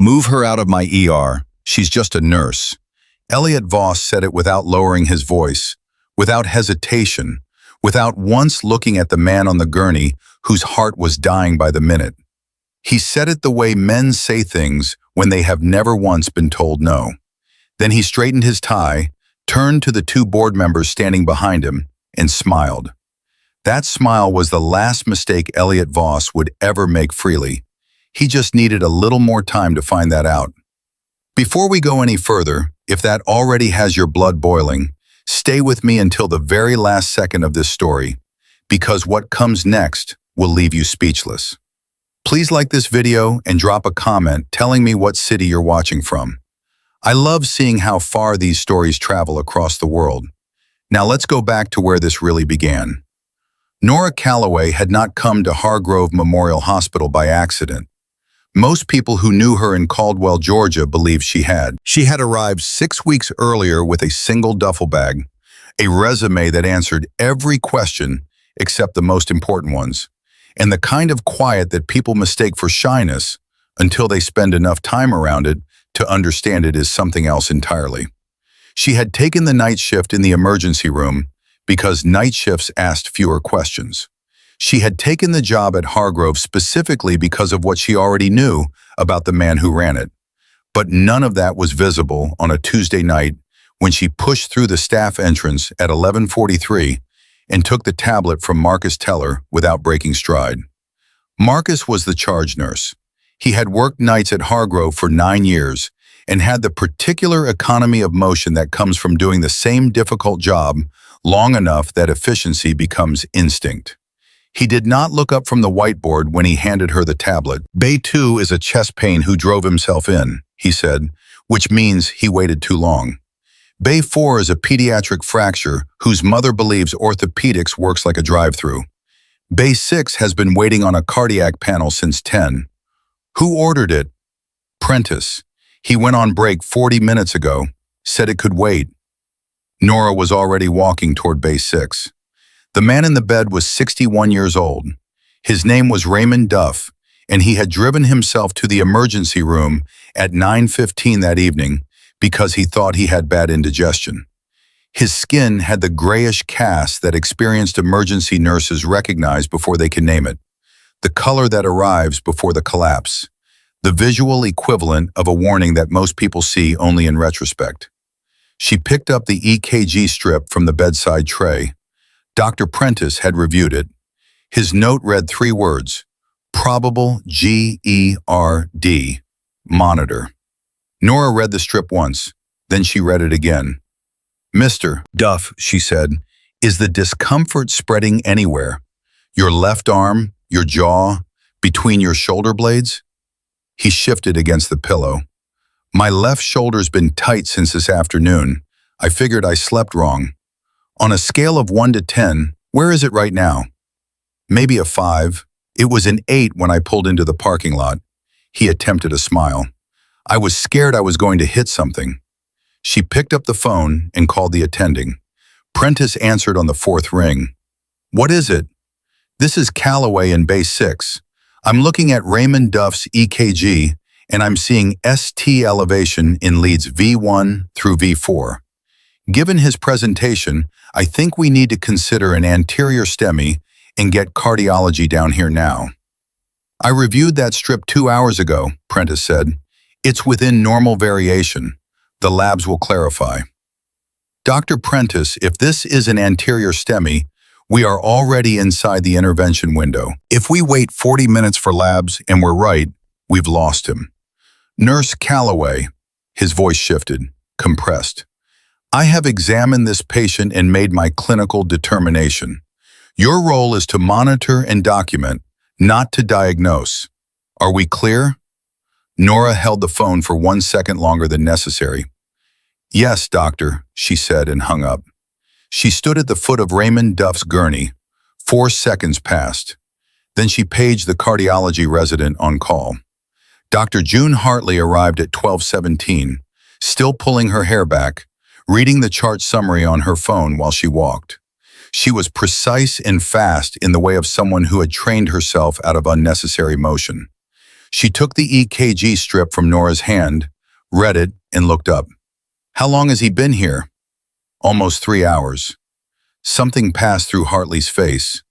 Move her out of my ER. She's just a nurse. Elliot Voss said it without lowering his voice, without hesitation, without once looking at the man on the gurney whose heart was dying by the minute. He said it the way men say things when they have never once been told no. Then he straightened his tie, turned to the two board members standing behind him, and smiled. That smile was the last mistake Elliot Voss would ever make freely. He just needed a little more time to find that out. Before we go any further, if that already has your blood boiling, stay with me until the very last second of this story, because what comes next will leave you speechless. Please like this video and drop a comment telling me what city you're watching from. I love seeing how far these stories travel across the world. Now let's go back to where this really began. Nora Calloway had not come to Hargrove Memorial Hospital by accident. Most people who knew her in Caldwell, Georgia, believed she had. She had arrived 6 weeks earlier with a single duffel bag, a resume that answered every question except the most important ones, and the kind of quiet that people mistake for shyness until they spend enough time around it to understand it is something else entirely. She had taken the night shift in the emergency room because night shifts asked fewer questions. She had taken the job at Hargrove specifically because of what she already knew about the man who ran it. But none of that was visible on a Tuesday night when she pushed through the staff entrance at 11:43 and took the tablet from Marcus Teller without breaking stride. Marcus was the charge nurse. He had worked nights at Hargrove for 9 years and had the particular economy of motion that comes from doing the same difficult job long enough that efficiency becomes instinct. He did not look up from the whiteboard when he handed her the tablet. Bay 2 is a chest pain who drove himself in, he said, which means he waited too long. Bay 4 is a pediatric fracture whose mother believes orthopedics works like a drive-through. Bay 6 has been waiting on a cardiac panel since 10. Who ordered it? Prentice. He went on break 40 minutes ago, said it could wait. Nora was already walking toward Bay 6. The man in the bed was 61 years old. His name was Raymond Duff, and he had driven himself to the emergency room at 9:15 that evening because he thought he had bad indigestion. His skin had the grayish cast that experienced emergency nurses recognize before they can name it, the color that arrives before the collapse, the visual equivalent of a warning that most people see only in retrospect. She picked up the EKG strip from the bedside tray. Dr. Prentice had reviewed it. His note read 3 words, probable GERD, monitor. Nora read the strip once, then she read it again. Mr. Duff, she said, is the discomfort spreading anywhere? Your left arm, your jaw, between your shoulder blades? He shifted against the pillow. My left shoulder's been tight since this afternoon. I figured I slept wrong. On a scale of 1 to 10, where is it right now? Maybe a 5. It was an 8 when I pulled into the parking lot. He attempted a smile. I was scared I was going to hit something. She picked up the phone and called the attending. Prentice answered on the 4th ring. What is it? This is Calloway in Bay 6. I'm looking at Raymond Duff's EKG, and I'm seeing ST elevation in leads V1 through V4. Given his presentation, I think we need to consider an anterior STEMI and get cardiology down here now. I reviewed that strip 2 hours ago, Prentice said. It's within normal variation. The labs will clarify. Dr. Prentice, if this is an anterior STEMI, we are already inside the intervention window. If we wait 40 minutes for labs and we're right, we've lost him. Nurse Calloway, his voice shifted, compressed. I have examined this patient and made my clinical determination. Your role is to monitor and document, not to diagnose. Are we clear? Nora held the phone for 1 second longer than necessary. Yes, doctor, she said and hung up. She stood at the foot of Raymond Duff's gurney. 4 seconds passed. Then she paged the cardiology resident on call. Dr. June Hartley arrived at 12:17, still pulling her hair back, reading the chart summary on her phone while she walked. She was precise and fast in the way of someone who had trained herself out of unnecessary motion. She took the EKG strip from Nora's hand, read it, and looked up. How long has he been here? Almost 3 hours. Something passed through Hartley's face.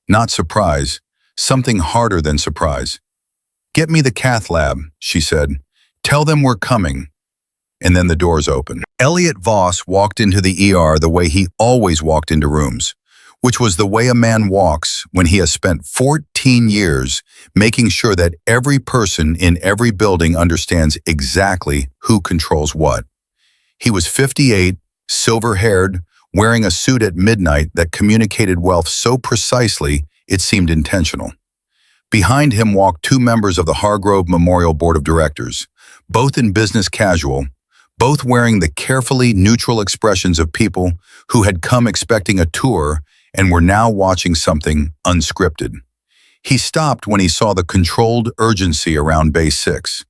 Not surprise, something harder than surprise. Get me the cath lab, she said. Tell them we're coming. And then the doors opened. Elliot Voss walked into the ER the way he always walked into rooms, which was the way a man walks when he has spent 14 years making sure that every person in every building understands exactly who controls what. He was 58, silver-haired, wearing a suit at midnight that communicated wealth so precisely it seemed intentional. Behind him walked 2 members of the Hargrove Memorial Board of Directors, both in business casual, both wearing the carefully neutral expressions of people who had come expecting a tour and were now watching something unscripted. He stopped when he saw the controlled urgency around Bay 6.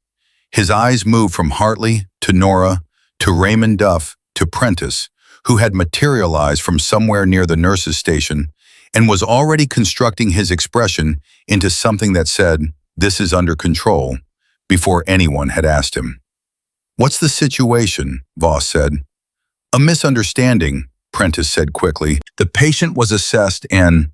His eyes moved from Hartley to Nora to Raymond Duff to Prentice, who had materialized from somewhere near the nurse's station and was already constructing his expression into something that said, "This is under control," before anyone had asked him. "What's the situation?" Voss said. "A misunderstanding," Prentice said quickly. "The patient was assessed and—"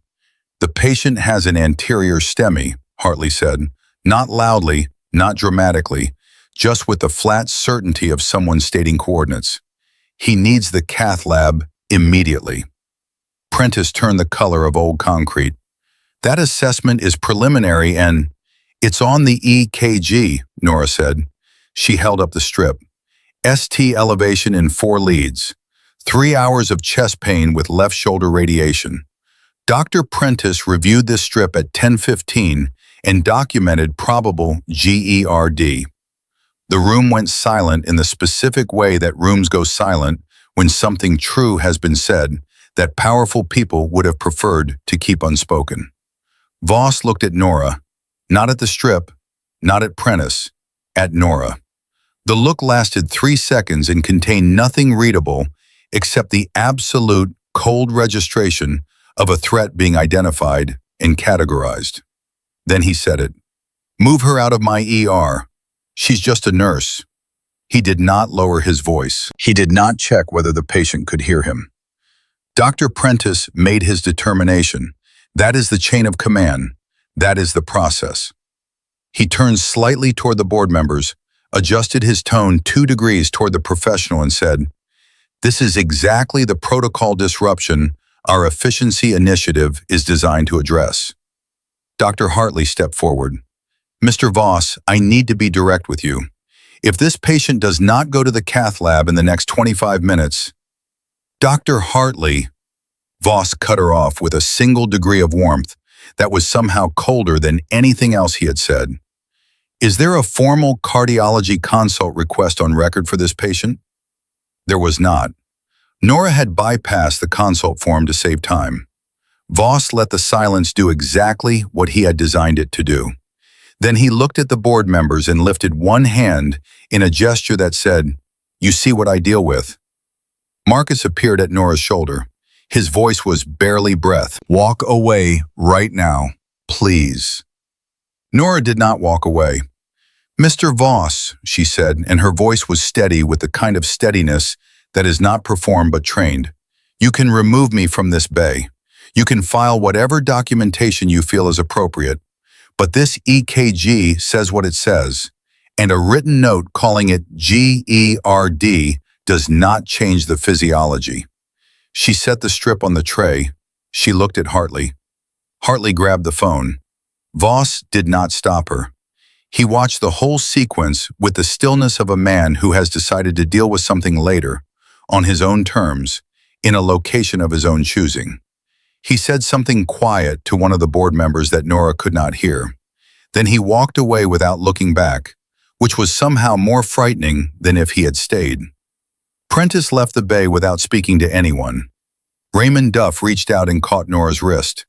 "The patient has an anterior STEMI," Hartley said, not loudly, not dramatically, just with the flat certainty of someone stating coordinates. "He needs the cath lab immediately." Prentice turned the color of old concrete. "That assessment is preliminary and—" "It's on the EKG," Nora said. She held up the strip. "ST elevation in 4 leads. 3 hours of chest pain with left shoulder radiation." Dr. Prentice reviewed this strip at 10:15 and documented probable GERD. The room went silent in the specific way that rooms go silent when something true has been said that powerful people would have preferred to keep unspoken. Voss looked at Nora, not at the strip, not at Prentice, at Nora. The look lasted 3 seconds and contained nothing readable except the absolute cold registration of a threat being identified and categorized. Then he said it. "Move her out of my ER. She's just a nurse." He did not lower his voice. He did not check whether the patient could hear him. Dr. Prentice made his determination. That is the chain of command. That is the process. He turned slightly toward the board members, adjusted his tone 2 degrees toward the professional and said, "This is exactly the protocol disruption our efficiency initiative is designed to address." Dr. Hartley stepped forward. "Mr. Voss, I need to be direct with you. If this patient does not go to the cath lab in the next 25 minutes, Dr. Hartley," Voss cut her off with a single degree of warmth that was somehow colder than anything else he had said. "Is there a formal cardiology consult request on record for this patient?" There was not. Nora had bypassed the consult form to save time. Voss let the silence do exactly what he had designed it to do. Then he looked at the board members and lifted one hand in a gesture that said, "You see what I deal with." Marcus appeared at Nora's shoulder. His voice was barely breath. "Walk away right now, please." Nora did not walk away. "Mr. Voss," she said, and her voice was steady with the kind of steadiness that is not performed but trained. "You can remove me from this bay. You can file whatever documentation you feel is appropriate. But this EKG says what it says, and a written note calling it GERD does not change the physiology." She set the strip on the tray. She looked at Hartley. Hartley grabbed the phone. Voss did not stop her. He watched the whole sequence with the stillness of a man who has decided to deal with something later, on his own terms, in a location of his own choosing. He said something quiet to one of the board members that Nora could not hear. Then he walked away without looking back, which was somehow more frightening than if he had stayed. Prentice left the bay without speaking to anyone. Raymond Duff reached out and caught Nora's wrist.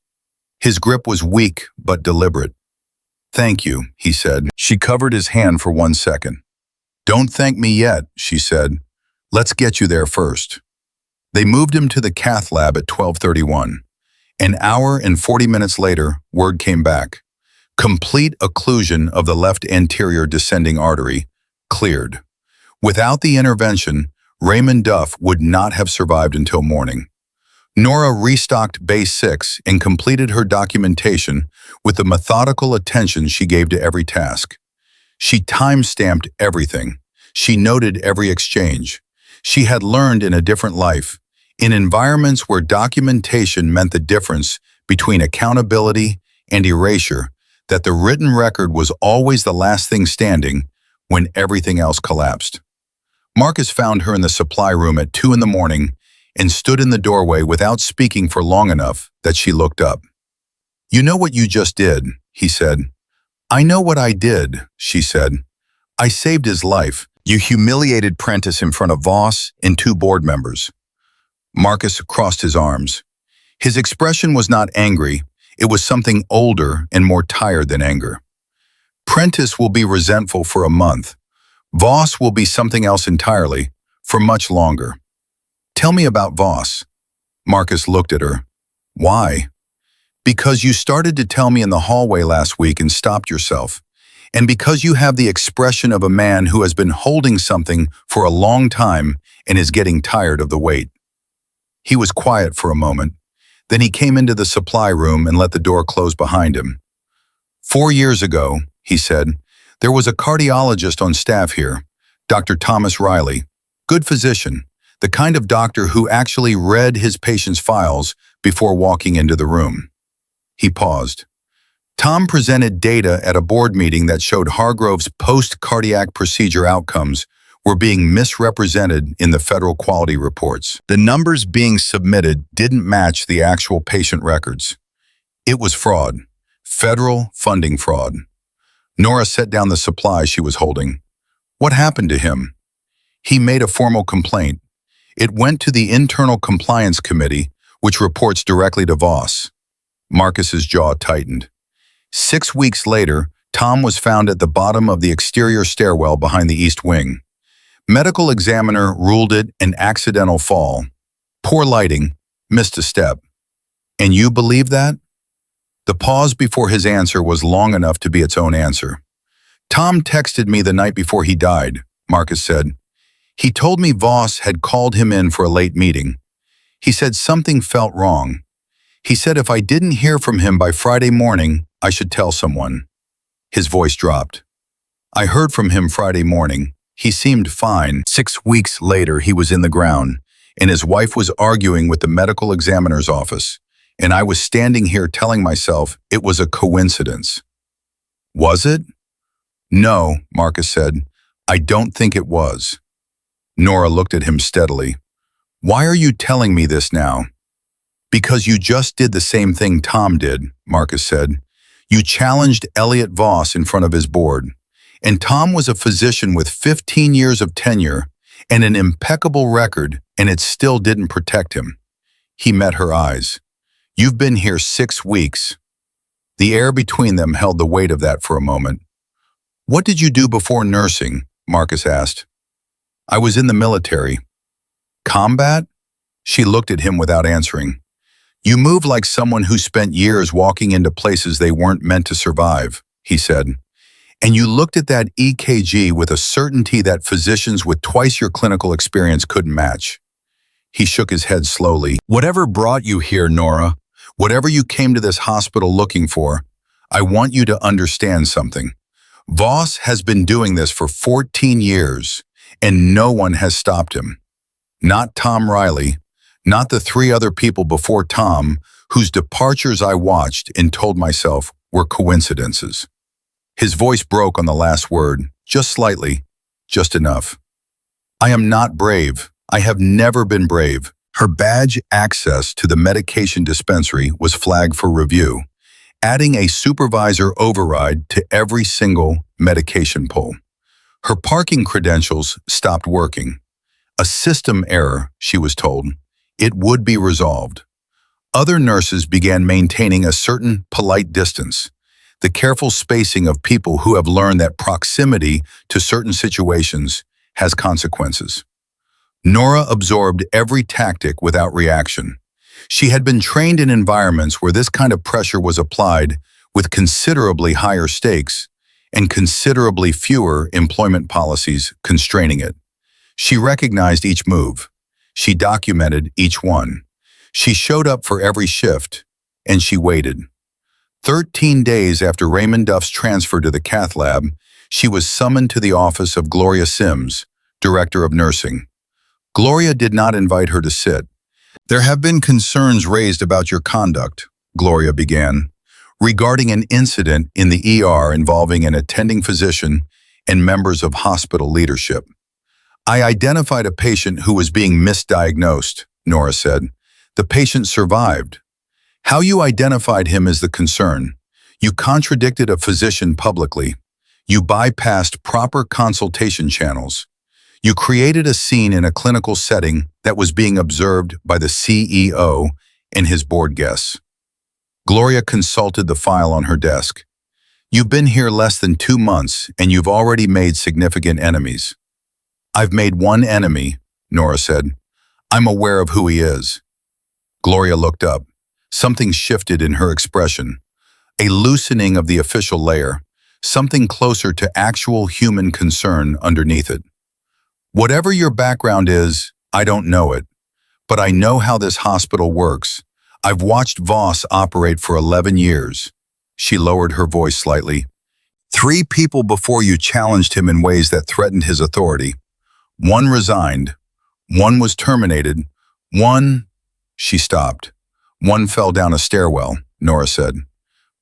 His grip was weak but deliberate. "Thank you," he said. She covered his hand for 1 second. "Don't thank me yet," she said. "Let's get you there first." They moved him to the cath lab at 12:31. An hour and 40 minutes later, word came back. Complete occlusion of the left anterior descending artery, cleared. Without the intervention, Raymond Duff would not have survived until morning. Nora restocked Base 6 and completed her documentation with the methodical attention she gave to every task. She time-stamped everything. She noted every exchange. She had learned in a different life, in environments where documentation meant the difference between accountability and erasure, that the written record was always the last thing standing when everything else collapsed. Marcus found her in the supply room at 2 in the morning and stood in the doorway without speaking for long enough that she looked up. "You know what you just did," he said. "I know what I did," she said. "I saved his life. You humiliated Prentice in front of Voss and 2 board members." Marcus crossed his arms. His expression was not angry. It was something older and more tired than anger. "Prentice will be resentful for a month. Voss will be something else entirely, for much longer." "Tell me about Voss." Marcus looked at her. "Why?" "Because you started to tell me in the hallway last week and stopped yourself. And because you have the expression of a man who has been holding something for a long time and is getting tired of the wait." He was quiet for a moment. Then he came into the supply room and let the door close behind him. "4 years ago," he said, "there was a cardiologist on staff here, Dr. Thomas Riley. Good physician, the kind of doctor who actually read his patient's files before walking into the room." He paused. Tom presented data at a board meeting that showed Hargrove's post-cardiac procedure outcomes were being misrepresented in the federal quality reports. The numbers being submitted didn't match the actual patient records. It was fraud, federal funding fraud. Nora set down the supplies she was holding. "What happened to him?" "He made a formal complaint. It went to the Internal Compliance Committee, which reports directly to Voss." Marcus's jaw tightened. 6 weeks later, Tom was found at the bottom of the exterior stairwell behind the east wing. Medical examiner ruled it an accidental fall. Poor lighting, missed a step. "And you believe that?" The pause before his answer was long enough to be its own answer. "Tom texted me the night before he died," Marcus said. "He told me Voss had called him in for a late meeting. He said something felt wrong. He said if I didn't hear from him by Friday morning, I should tell someone." His voice dropped. "I heard from him Friday morning. He seemed fine." 6 weeks later, he was in the ground, and his wife was arguing with the medical examiner's office, and I was standing here telling myself it was a coincidence. "Was it?" "No," Marcus said. "I don't think it was." Nora looked at him steadily. "Why are you telling me this now?" "Because you just did the same thing Tom did," Marcus said. "You challenged Elliot Voss in front of his board. And Tom was a physician with 15 years of tenure and an impeccable record, and it still didn't protect him." He met her eyes. "You've been here 6 weeks." The air between them held the weight of that for a moment. "What did you do before nursing?" Marcus asked. "I was in the military." "Combat?" She looked at him without answering. "You move like someone who spent years walking into places they weren't meant to survive," he said. "And you looked at that EKG with a certainty that physicians with twice your clinical experience couldn't match." He shook his head slowly. "Whatever brought you here, Nora, whatever you came to this hospital looking for, I want you to understand something. Voss has been doing this for 14 years, and no one has stopped him. Not Tom Riley, not the 3 other people before Tom, whose departures I watched and told myself were coincidences." His voice broke on the last word, just slightly, just enough. "I am not brave. I have never been brave." Her badge access to the medication dispensary was flagged for review, adding a supervisor override to every single medication pull. Her parking credentials stopped working. A system error, she was told. It would be resolved. Other nurses began maintaining a certain polite distance, the careful spacing of people who have learned that proximity to certain situations has consequences. Nora absorbed every tactic without reaction. She had been trained in environments where this kind of pressure was applied with considerably higher stakes and considerably fewer employment policies constraining it. She recognized each move. She documented each one. She showed up for every shift, and she waited. 13 days after Raymond Duff's transfer to the cath lab, she was summoned to the office of Gloria Sims, Director of Nursing. Gloria did not invite her to sit. "There have been concerns raised about your conduct," Gloria began, "regarding an incident in the ER involving an attending physician and members of hospital leadership." "I identified a patient who was being misdiagnosed," Nora said. "The patient survived. How you identified him is the concern. You contradicted a physician publicly. You bypassed proper consultation channels. You created a scene in a clinical setting that was being observed by the CEO and his board guests." Gloria consulted the file on her desk. "You've been here less than 2 months and you've already made significant enemies." "I've made one enemy," Nora said. "I'm aware of who he is." Gloria looked up. Something shifted in her expression. A loosening of the official layer, something closer to actual human concern underneath it. "Whatever your background is, I don't know it, but I know how this hospital works. I've watched Voss operate for 11 years. She lowered her voice slightly. 3 people before you challenged him in ways that threatened his authority. 1 resigned. 1 was terminated. 1... She stopped. 1 fell down a stairwell, Nora said.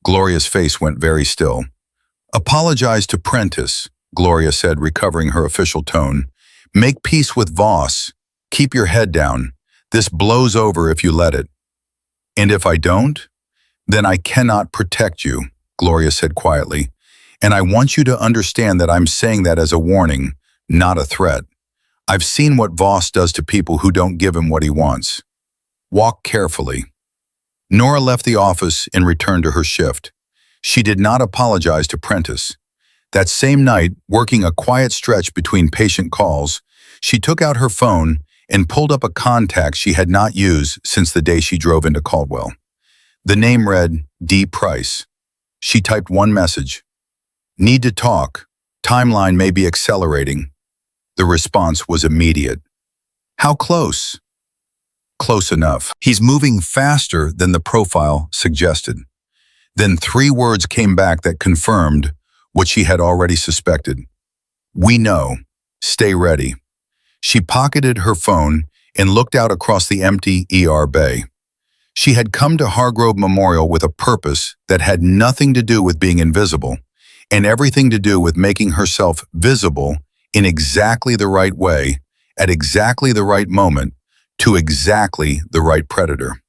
Gloria's face went very still. "Apologize to Prentice," Gloria said, recovering her official tone. "Make peace with Voss. Keep your head down. This blows over if you let it." "And if I don't? Then I cannot protect you," Gloria said quietly. "And I want you to understand that I'm saying that as a warning, not a threat. I've seen what Voss does to people who don't give him what he wants. Walk carefully." Nora left the office and returned to her shift. She did not apologize to Prentice. That same night, working a quiet stretch between patient calls, she took out her phone and pulled up a contact she had not used since the day she drove into Caldwell. The name read D. Price. She typed one message. "Need to talk. Timeline may be accelerating." The response was immediate. "How close?" "Close enough. He's moving faster than the profile suggested." Then 3 words came back that confirmed what she had already suspected. "We know. Stay ready." She pocketed her phone and looked out across the empty ER bay. She had come to Hargrove Memorial with a purpose that had nothing to do with being invisible, and everything to do with making herself visible in exactly the right way, at exactly the right moment, to exactly the right predator.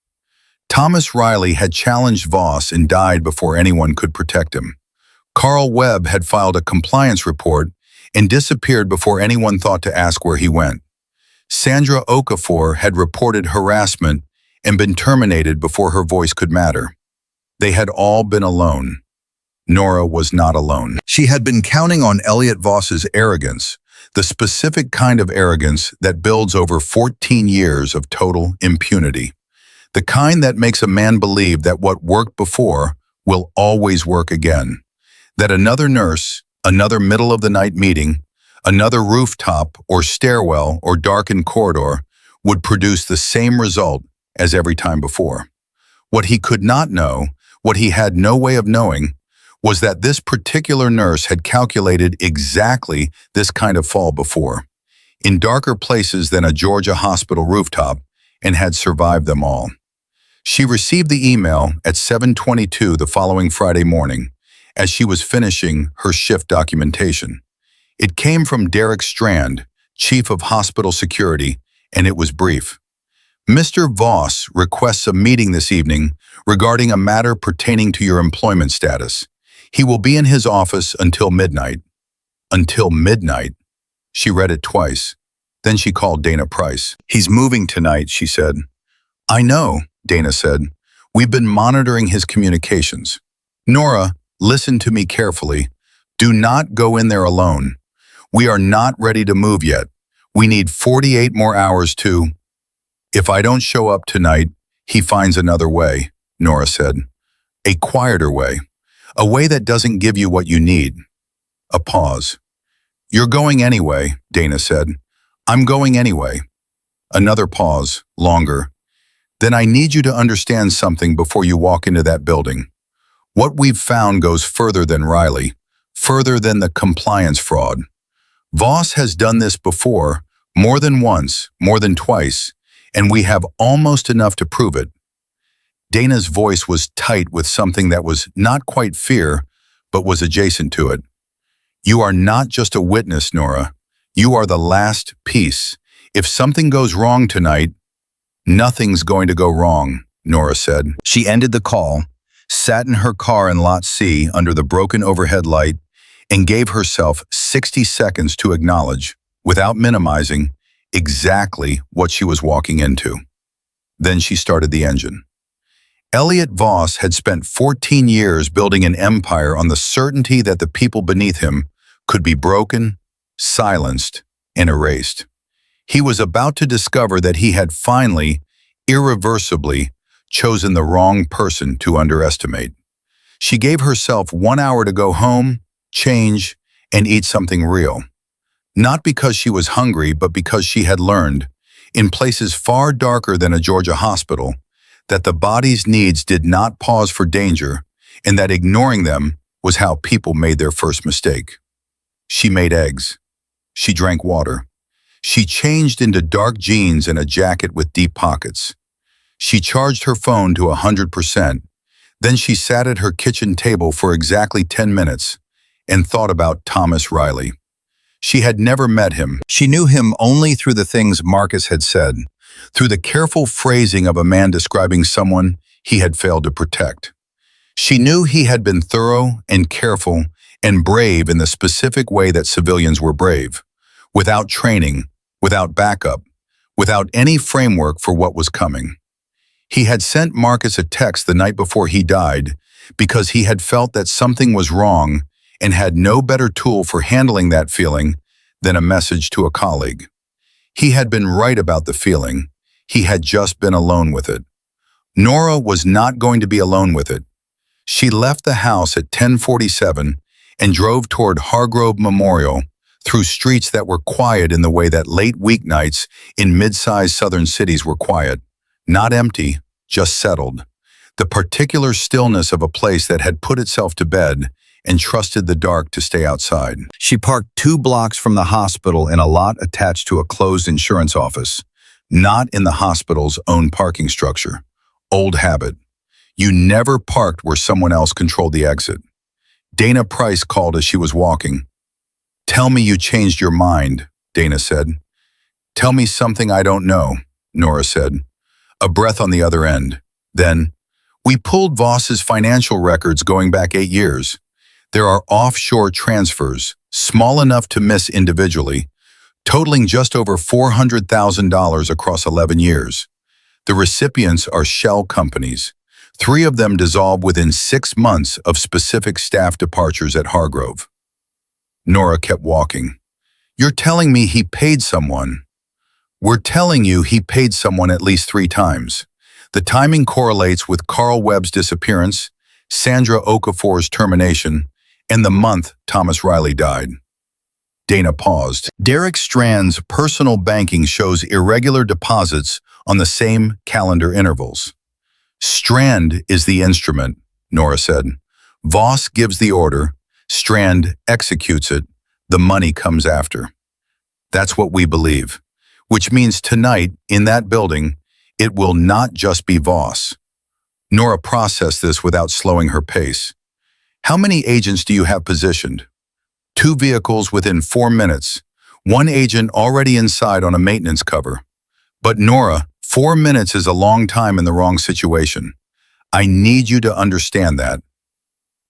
Thomas Riley had challenged Voss and died before anyone could protect him. Carl Webb had filed a compliance report and disappeared before anyone thought to ask where he went. Sandra Okafor had reported harassment and been terminated before her voice could matter. They had all been alone. Nora was not alone. She had been counting on Elliot Voss's arrogance, the specific kind of arrogance that builds over 14 years of total impunity. The kind that makes a man believe that what worked before will always work again. That another nurse, another middle-of-the-night meeting, another rooftop or stairwell or darkened corridor would produce the same result as every time before. What he could not know, what he had no way of knowing, was that this particular nurse had calculated exactly this kind of fall before, in darker places than a Georgia hospital rooftop, and had survived them all. She received the email at 7:22 the following Friday morning, as she was finishing her shift documentation. It came from Derek Strand, Chief of Hospital Security, and it was brief. "Mr. Voss requests a meeting this evening regarding a matter pertaining to your employment status. He will be in his office until midnight." Until midnight. She read it twice. Then she called Dana Price. "He's moving tonight," she said. "I know," Dana said. "We've been monitoring his communications. Nora, listen to me carefully. Do not go in there alone. We are not ready to move yet. We need 48 more hours to..." "If I don't show up tonight, he finds another way," Nora said. "A quieter way. A way that doesn't give you what you need. A pause. You're going anyway, Dana said. I'm going anyway. Another pause, longer. Then I need you to understand something before you walk into that building. What we've found goes further than Riley, further than the compliance fraud. Voss has done this before, more than once, more than twice, and we have almost enough to prove it. Dana's voice was tight with something that was not quite fear, but was adjacent to it. You are not just a witness, Nora. You are the last piece. If something goes wrong tonight, nothing's going to go wrong, Nora said. She ended the call, sat in her car in Lot C under the broken overhead light, and gave herself 60 seconds to acknowledge, without minimizing, exactly what she was walking into. Then she started the engine. Elliot Voss had spent 14 years building an empire on the certainty that the people beneath him could be broken, silenced, and erased. He was about to discover that he had finally, irreversibly, chosen the wrong person to underestimate. She gave herself 1 hour to go home, change, and eat something real. Not because she was hungry, but because she had learned, in places far darker than a Georgia hospital, that the body's needs did not pause for danger, and that ignoring them was how people made their first mistake. She made eggs. She drank water. She changed into dark jeans and a jacket with deep pockets. She charged her phone to 100%. Then she sat at her kitchen table for exactly 10 minutes and thought about Thomas Riley. She had never met him. She knew him only through the things Marcus had said, through the careful phrasing of a man describing someone he had failed to protect. She knew he had been thorough and careful and brave in the specific way that civilians were brave, without training, without backup, without any framework for what was coming. He had sent Marcus a text the night before he died because he had felt that something was wrong and had no better tool for handling that feeling than a message to a colleague. He had been right about the feeling. He had just been alone with it. Nora was not going to be alone with it. She left the house at 10:47 and drove toward Hargrove Memorial through streets that were quiet in the way that late weeknights in mid-sized southern cities were quiet. Not empty, just settled. The particular stillness of a place that had put itself to bed and trusted the dark to stay outside. She parked 2 blocks from the hospital in a lot attached to a closed insurance office, not in the hospital's own parking structure. Old habit. You never parked where someone else controlled the exit. Dana Price called as she was walking. "Tell me you changed your mind," Dana said. "Tell me something I don't know," Nora said. A breath on the other end. Then, "We pulled Voss's financial records going back 8 years. There are offshore transfers, small enough to miss individually, totaling just over $400,000 across 11 years. The recipients are shell companies. 3 of them dissolved within 6 months of specific staff departures at Hargrove." Nora kept walking. "You're telling me he paid someone?" "We're telling you he paid someone at least 3 times. The timing correlates with Carl Webb's disappearance, Sandra Okafor's termination, and the month Thomas Riley died." Dana paused. "Derek Strand's personal banking shows irregular deposits on the same calendar intervals." "Strand is the instrument," Nora said. "Voss gives the order. Strand executes it. The money comes after." "That's what we believe. Which means tonight, in that building, it will not just be Voss." Nora processed this without slowing her pace. "How many agents do you have positioned?" 2 vehicles within 4 minutes. 1 agent already inside on a maintenance cover. "But Nora, 4 minutes is a long time in the wrong situation. I need you to understand that."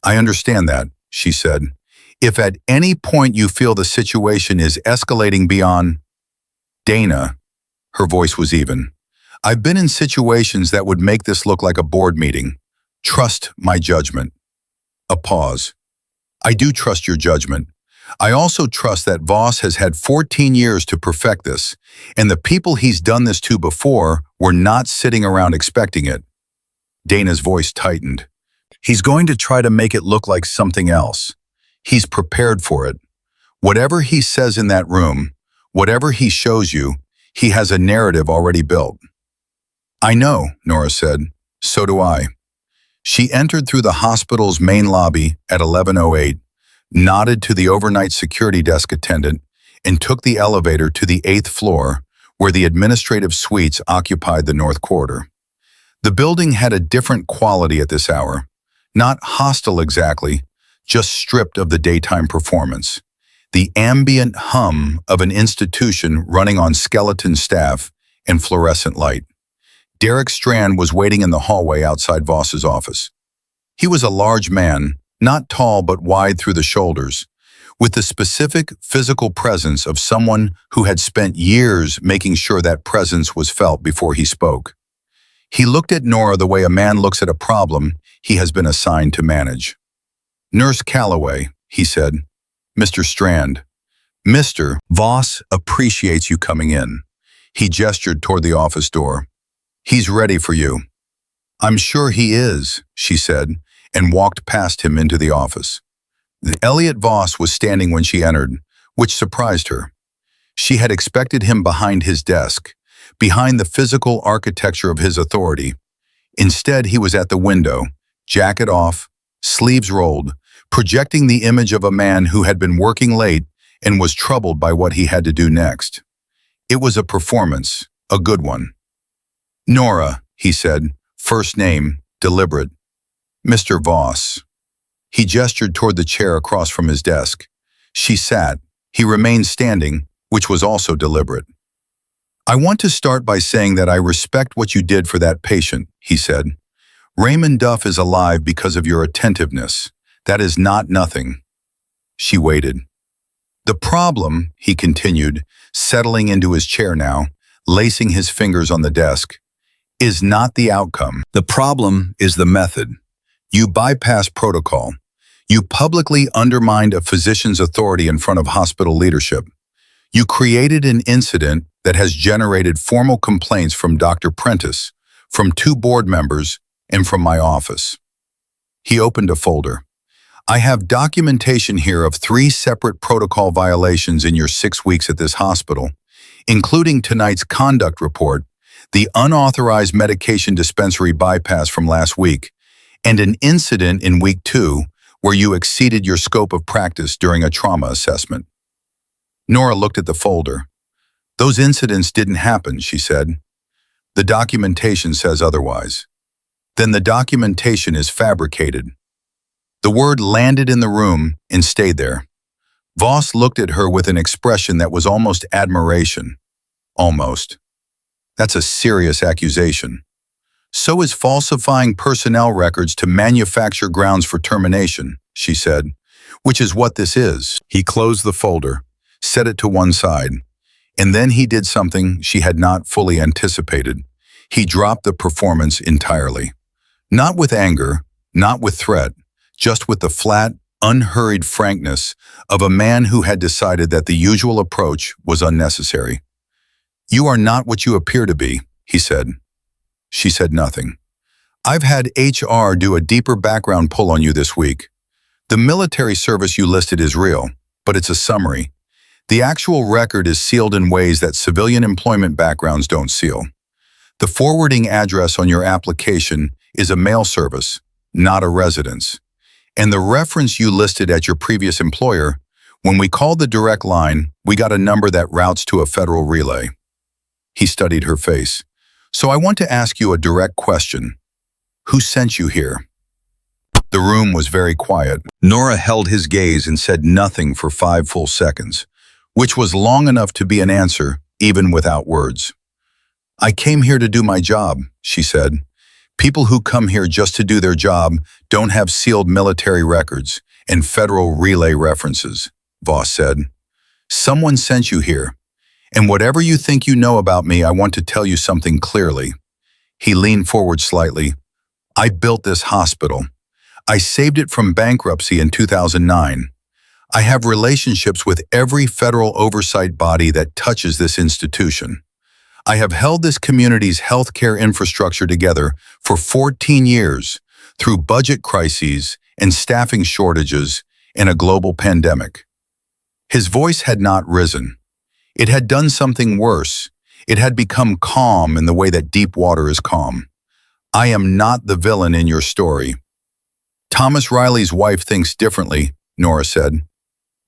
"I understand that," she said. "If at any point you feel the situation is escalating beyond—" "Dana," her voice was even. "I've been in situations that would make this look like a board meeting. Trust my judgment." A pause. "I do trust your judgment. I also trust that Voss has had 14 years to perfect this, and the people he's done this to before were not sitting around expecting it." Dana's voice tightened. He's going to try to make it look like something else. He's prepared for it. Whatever he says in that room, whatever he shows you, he has a narrative already built. I know, Nora said. So do I. She entered through the hospital's main lobby at 11:08, nodded to the overnight security desk attendant, and took the elevator to the 8th floor, where the administrative suites occupied the North Quarter. The building had a different quality at this hour, not hostile exactly, just stripped of the daytime performance. The ambient hum of an institution running on skeleton staff and fluorescent light. Derek Strand was waiting in the hallway outside Voss's office. He was a large man, not tall but wide through the shoulders, with the specific physical presence of someone who had spent years making sure that presence was felt before he spoke. He looked at Nora the way a man looks at a problem he has been assigned to manage. "Nurse Calloway," he said. "Mr. Strand. Mr. Voss appreciates you coming in." He gestured toward the office door. "He's ready for you." "I'm sure he is," she said, and walked past him into the office. Elliot Voss was standing when she entered, which surprised her. She had expected him behind his desk, behind the physical architecture of his authority. Instead, he was at the window, jacket off, sleeves rolled, projecting the image of a man who had been working late and was troubled by what he had to do next. It was a performance, a good one. "Nora," he said, first name, deliberate. "Mr. Voss." He gestured toward the chair across from his desk. She sat. He remained standing, which was also deliberate. "I want to start by saying that I respect what you did for that patient," he said. "Raymond Duff is alive because of your attentiveness. That is not nothing." She waited. "The problem," he continued, settling into his chair now, lacing his fingers on the desk, "is not the outcome. The problem is the method. You bypassed protocol. You publicly undermined a physician's authority in front of hospital leadership. You created an incident that has generated formal complaints from Dr. Prentice, from 2 board members, and from my office." He opened a folder. "I have documentation here of 3 separate protocol violations in your 6 weeks at this hospital, including tonight's conduct report, the unauthorized medication dispensary bypass from last week, and an incident in week 2 where you exceeded your scope of practice during a trauma assessment." Nora looked at the folder. "Those incidents didn't happen," she said. "The documentation says otherwise." "Then the documentation is fabricated." The word landed in the room and stayed there. Voss looked at her with an expression that was almost admiration. Almost. "That's a serious accusation." "So is falsifying personnel records to manufacture grounds for termination," she said, "which is what this is." He closed the folder, set it to one side, and then he did something she had not fully anticipated. He dropped the performance entirely. Not with anger, not with threat, just with the flat, unhurried frankness of a man who had decided that the usual approach was unnecessary. "You are not what you appear to be," he said. She said nothing. "I've had HR do a deeper background pull on you this week. The military service you listed is real, but it's a summary. The actual record is sealed in ways that civilian employment backgrounds don't seal. The forwarding address on your application is a mail service, not a residence. And the reference you listed at your previous employer, when we called the direct line, we got a number that routes to a federal relay." He studied her face. "So I want to ask you a direct question. Who sent you here?" The room was very quiet. Nora held his gaze and said nothing for 5 full seconds, which was long enough to be an answer, even without words. "I came here to do my job," she said. "People who come here just to do their job don't have sealed military records and federal relay references," Voss said. "Someone sent you here. And whatever you think you know about me, I want to tell you something clearly." He leaned forward slightly. "I built this hospital. I saved it from bankruptcy in 2009. I have relationships with every federal oversight body that touches this institution. I have held this community's healthcare infrastructure together for 14 years through budget crises and staffing shortages and a global pandemic. His voice had not risen. It had done something worse. It had become calm in the way that deep water is calm. I am not the villain in your story. Thomas Riley's wife thinks differently, Nora said.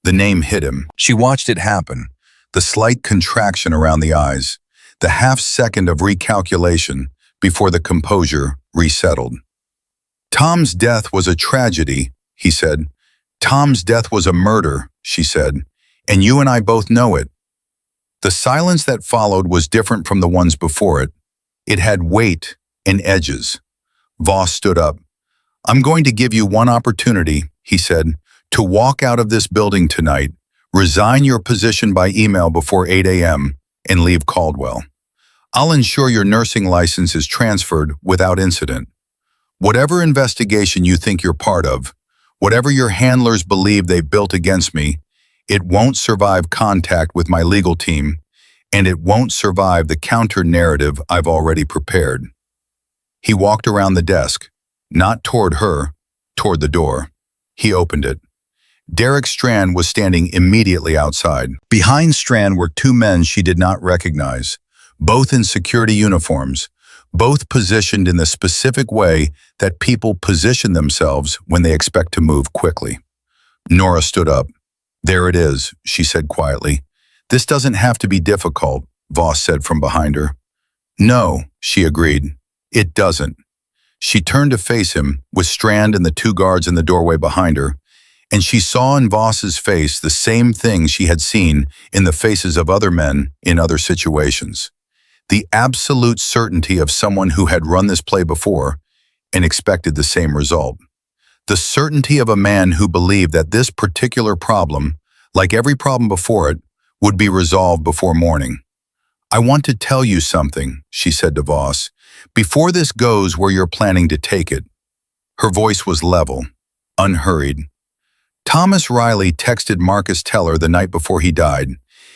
The name hit him. She watched it happen. The slight contraction around the eyes. The half-second of recalculation before the composure resettled. Tom's death was a tragedy, he said. Tom's death was a murder, she said. And you and I both know it. The silence that followed was different from the ones before it. It had weight and edges. Voss stood up. I'm going to give you one opportunity, he said, to walk out of this building tonight, resign your position by email before 8 a.m., and leave Caldwell. I'll ensure your nursing license is transferred without incident. Whatever investigation you think you're part of, whatever your handlers believe they built against me, it won't survive contact with my legal team, and it won't survive the counter-narrative I've already prepared. He walked around the desk, not toward her, toward the door. He opened it. Derek Strand was standing immediately outside. Behind Strand were two men she did not recognize, both in security uniforms, both positioned in the specific way that people position themselves when they expect to move quickly. Nora stood up. There it is, she said quietly. This doesn't have to be difficult, Voss said from behind her. No, she agreed. It doesn't. She turned to face him, with Strand and the two guards in the doorway behind her, and she saw in Voss's face the same thing she had seen in the faces of other men in other situations. The absolute certainty of someone who had run this play before and expected the same result. The certainty of a man who believed that this particular problem, like every problem before it, would be resolved before morning. I want to tell you something, she said to Voss, before this goes where you're planning to take it. Her voice was level, unhurried. Thomas Riley texted Marcus Teller the night before he died.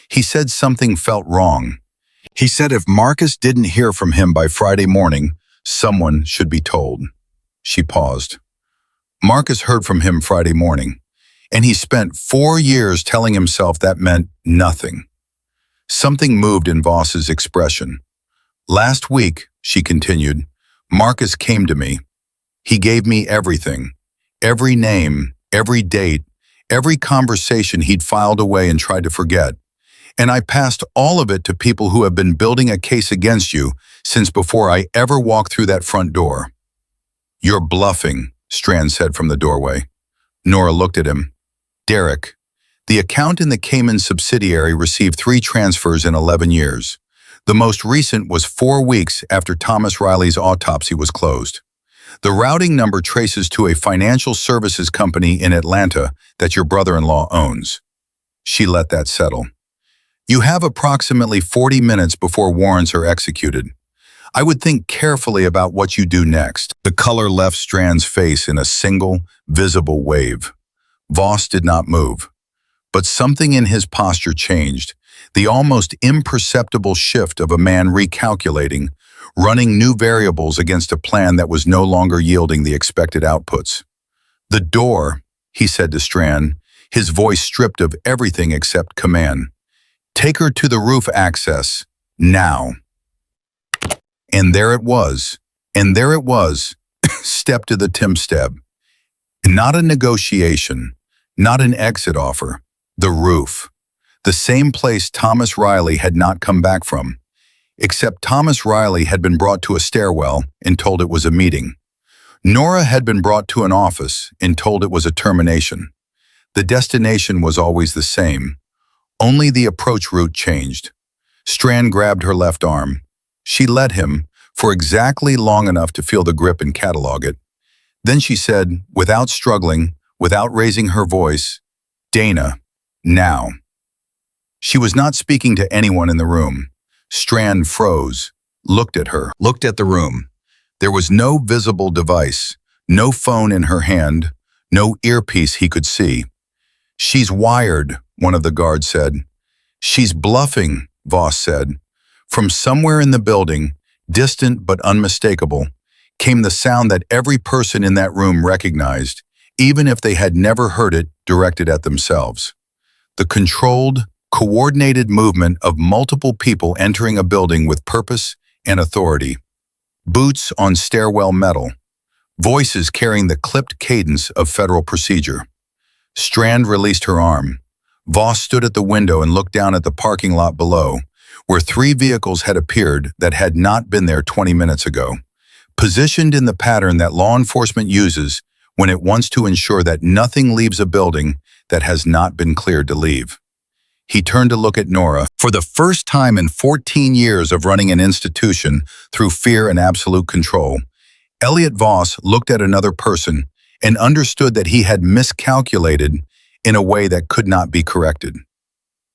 He said something felt wrong. He said if Marcus didn't hear from him by Friday morning, someone should be told. She paused. Marcus heard from him Friday morning, and he spent 4 years telling himself that meant nothing. Something moved in Voss's expression. Last week, she continued, Marcus came to me. He gave me everything, every name, every date, every conversation he'd filed away and tried to forget. And I passed all of it to people who have been building a case against you since before I ever walked through that front door. You're bluffing, Strand said from the doorway. Nora looked at him. Derek, the account in the Cayman subsidiary received 3 transfers in 11 years. The most recent was 4 weeks after Thomas Riley's autopsy was closed. The routing number traces to a financial services company in Atlanta that your brother-in-law owns. She let that settle. You have approximately 40 minutes before warrants are executed. I would think carefully about what you do next. The color left Strand's face in a single, visible wave. Voss did not move. But something in his posture changed, the almost imperceptible shift of a man recalculating, running new variables against a plan that was no longer yielding the expected outputs. The door, he said to Strand, his voice stripped of everything except command. Take her to the roof access, now. And there it was, step to the Timsteb. Not a negotiation, not an exit offer, the roof. The same place Thomas Riley had not come back from, except Thomas Riley had been brought to a stairwell and told it was a meeting. Nora had been brought to an office and told it was a termination. The destination was always the same, only the approach route changed. Strand grabbed her left arm. She let him, for exactly long enough to feel the grip and catalog it. Then she said, without struggling, without raising her voice, Dana, now. She was not speaking to anyone in the room. Strand froze, looked at her, looked at the room. There was no visible device, no phone in her hand, no earpiece he could see. She's wired, one of the guards said. She's bluffing, Voss said. From somewhere in the building, distant but unmistakable, came the sound that every person in that room recognized, even if they had never heard it directed at themselves. The controlled, coordinated movement of multiple people entering a building with purpose and authority. Boots on stairwell metal. Voices carrying the clipped cadence of federal procedure. Strand released her arm. Voss stood at the window and looked down at the parking lot below, where 3 vehicles had appeared that had not been there 20 minutes ago, positioned in the pattern that law enforcement uses when it wants to ensure that nothing leaves a building that has not been cleared to leave. He turned to look at Nora. For the first time in 14 years of running an institution through fear and absolute control, Elliot Voss looked at another person and understood that he had miscalculated in a way that could not be corrected.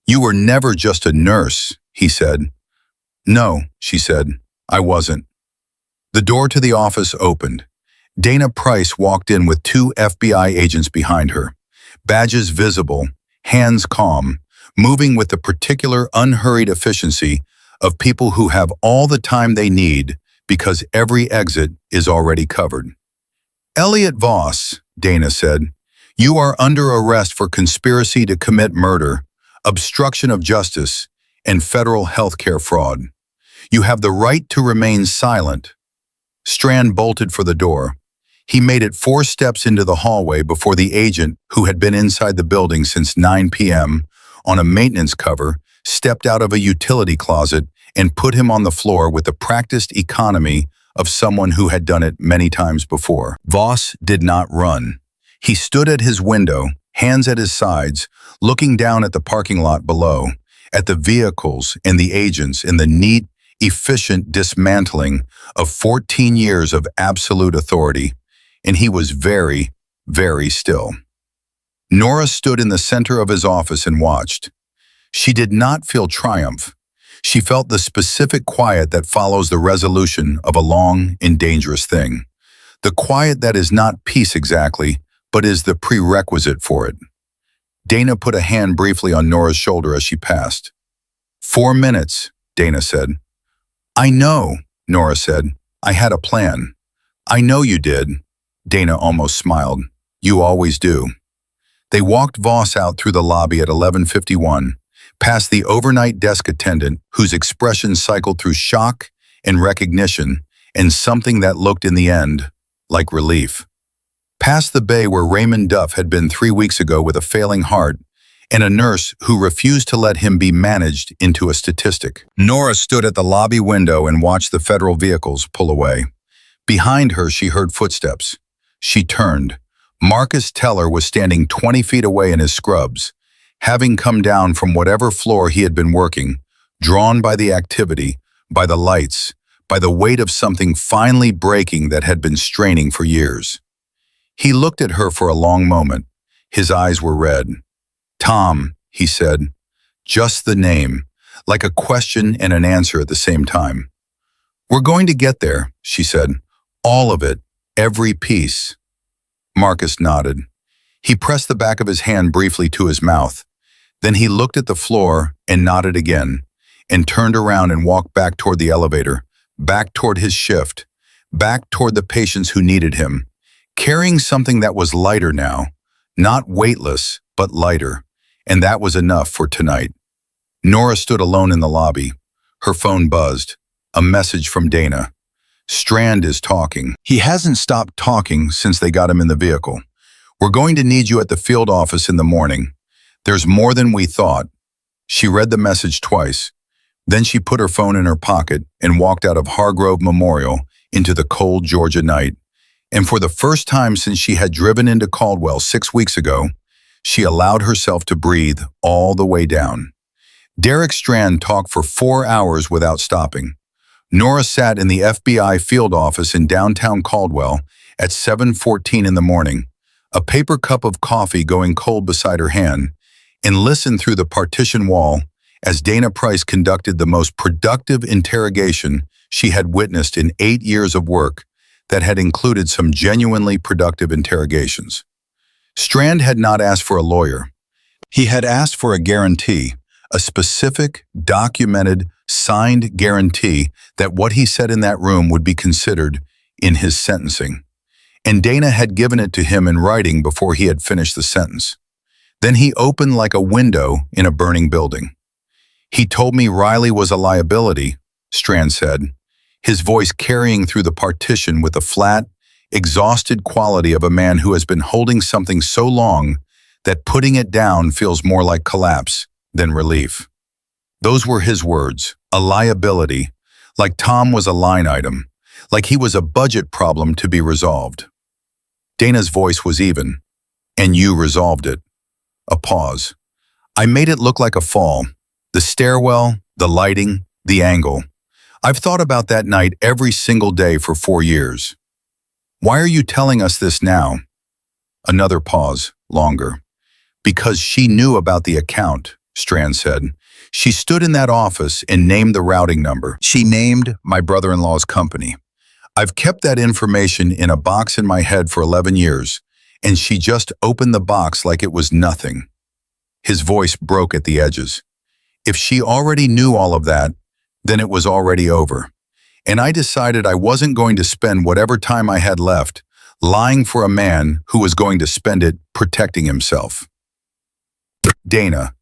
"You were never just a nurse," he said. "No," she said, "I wasn't." The door to the office opened. Dana Price walked in with 2 FBI agents behind her, badges visible, hands calm, moving with the particular unhurried efficiency of people who have all the time they need because every exit is already covered. "Elliot Voss," Dana said, "you are under arrest for conspiracy to commit murder, obstruction of justice, and federal healthcare fraud. You have the right to remain silent." Strand bolted for the door. He made it 4 steps into the hallway before the agent, who had been inside the building since 9 p.m. on a maintenance cover, stepped out of a utility closet and put him on the floor with the practiced economy of someone who had done it many times before. Voss did not run. He stood at his window, hands at his sides, looking down at the parking lot below, at the vehicles and the agents in the neat, efficient dismantling of 14 years of absolute authority, and he was very, very still. Nora stood in the center of his office and watched. She did not feel triumph. She felt the specific quiet that follows the resolution of a long and dangerous thing. The quiet that is not peace exactly, but is the prerequisite for it. Dana put a hand briefly on Nora's shoulder as she passed. 4 minutes, Dana said. "I know," Nora said. "I had a plan." "I know you did," Dana almost smiled. "You always do." They walked Voss out through the lobby at 11:51, past the overnight desk attendant whose expression cycled through shock and recognition and something that looked in the end like relief. Past the bay where Raymond Duff had been 3 weeks ago with a failing heart, and a nurse who refused to let him be managed into a statistic. Nora stood at the lobby window and watched the federal vehicles pull away. Behind her, she heard footsteps. She turned. Marcus Teller was standing 20 feet away in his scrubs, having come down from whatever floor he had been working, drawn by the activity, by the lights, by the weight of something finally breaking that had been straining for years. He looked at her for a long moment. His eyes were red. "Tom," he said. Just the name, like a question and an answer at the same time. "We're going to get there," she said. "All of it, every piece." Marcus nodded. He pressed the back of his hand briefly to his mouth. Then he looked at the floor and nodded again, and turned around and walked back toward the elevator, back toward his shift, back toward the patients who needed him, carrying something that was lighter now, not weightless, but lighter, and that was enough for tonight. Nora stood alone in the lobby. Her phone buzzed. A message from Dana. "Strand is talking. He hasn't stopped talking since they got him in the vehicle. We're going to need you at the field office in the morning. There's more than we thought." She read the message twice. Then she put her phone in her pocket and walked out of Hargrove Memorial into the cold Georgia night. And for the first time since she had driven into Caldwell 6 weeks ago, she allowed herself to breathe all the way down. Derek Strand talked for 4 hours without stopping. Nora sat in the FBI field office in downtown Caldwell at 7:14 in the morning, a paper cup of coffee going cold beside her hand, and listened through the partition wall as Dana Price conducted the most productive interrogation she had witnessed in 8 years of work that had included some genuinely productive interrogations. Strand had not asked for a lawyer. He had asked for a guarantee, a specific, documented, signed guarantee that what he said in that room would be considered in his sentencing, and Dana had given it to him in writing before he had finished the sentence. Then he opened like a window in a burning building. "He told me Riley was a liability," Strand said, his voice carrying through the partition with the flat, exhausted quality of a man who has been holding something so long that putting it down feels more like collapse than relief. Those were his words, a liability, like Tom was a line item, like he was a budget problem to be resolved. Dana's voice was even. "And you resolved it." A pause. "I made it look like a fall. The stairwell, the lighting, the angle. I've thought about that night every single day for 4 years." "Why are you telling us this now?" Another pause, longer. "Because she knew about the account," Strand said. "She stood in that office and named the routing number. She named my brother-in-law's company. I've kept that information in a box in my head for 11 years, and she just opened the box like it was nothing." His voice broke at the edges. "If she already knew all of that, then it was already over. And I decided I wasn't going to spend whatever time I had left lying for a man who was going to spend it protecting himself." "Dana,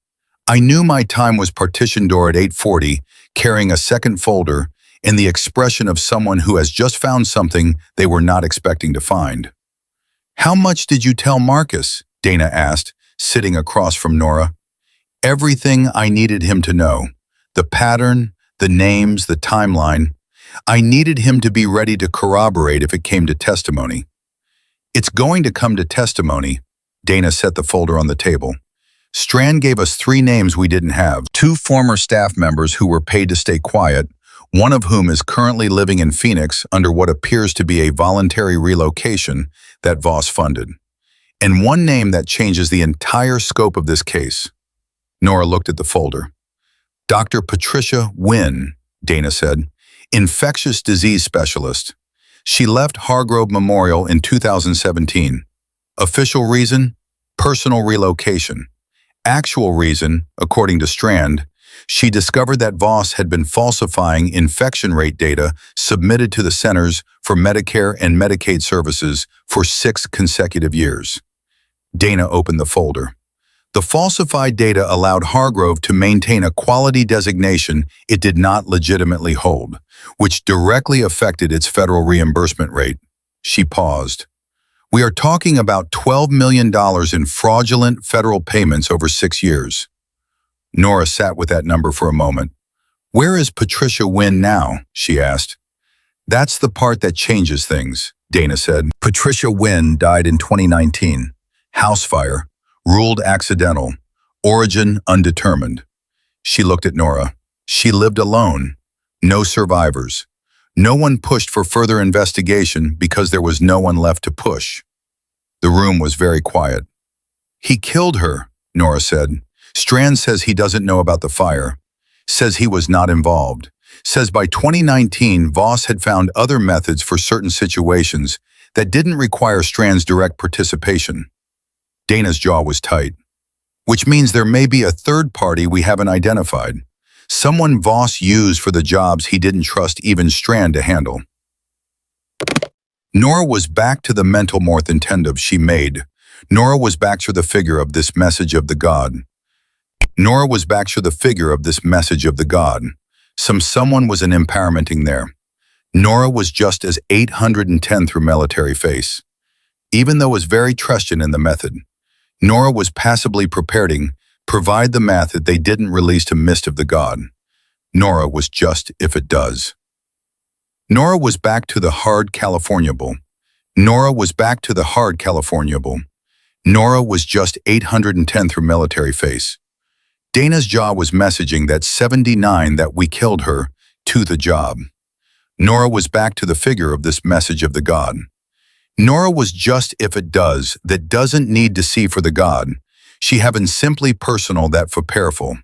I knew my time was partition door at 8:40, carrying a second folder and the expression of someone who has just found something they were not expecting to find." "How much did you tell Marcus?" Dana asked, sitting across from Nora. "Everything I needed him to know. The pattern, the names, the timeline. I needed him to be ready to corroborate if it came to testimony." "It's going to come to testimony." Dana set the folder on the table. "Strand gave us 3 names we didn't have. 2 former staff members who were paid to stay quiet, one of whom is currently living in Phoenix under what appears to be a voluntary relocation that Voss funded. And 1 name that changes the entire scope of this case." Nora looked at the folder. "Dr. Patricia Wynn," Dana said, "infectious disease specialist. She left Hargrove Memorial in 2017. Official reason? Personal relocation. Actual reason, according to Strand, she discovered that Voss had been falsifying infection rate data submitted to the Centers for Medicare and Medicaid Services for 6 consecutive years." Dana opened the folder. "The falsified data allowed Hargrove to maintain a quality designation it did not legitimately hold, which directly affected its federal reimbursement rate." She paused. "We are talking about $12 million in fraudulent federal payments over 6 years. Nora sat with that number for a moment. "Where is Patricia Wynn now?" she asked. "That's the part that changes things," Dana said. "Patricia Wynn died in 2019. House fire. Ruled accidental. Origin undetermined." She looked at Nora. "She lived alone. No survivors. No one pushed for further investigation because there was no one left to push." The room was very quiet. "He killed her," Nora said. "Strand says he doesn't know about the fire. Says he was not involved. Says by 2019, Voss had found other methods for certain situations that didn't require Strand's direct participation." Dana's jaw was tight. "Which means there may be a third party we haven't identified. Someone Voss used for the jobs he didn't trust even Strand to handle." Nora was back to the mental morph intentive she made. Nora was back to the figure of this message of the God. Nora was back to the figure of this message of the God. Someone was an impairmenting there. Nora was just as 810 through military face. Even though it was very trusting in the method, Nora was passively preparing, provide the math that they didn't release to mist of the God. Nora was just if it does. Nora was back to the hard Californiable. Nora was back to the hard Californiable. Nora was just 810 through military face. Dana's jaw was messaging that 79 that we killed her to the job. Nora was back to the figure of this message of the God. Nora was just if it does that doesn't need to see for the God. She having simply personal that for powerful.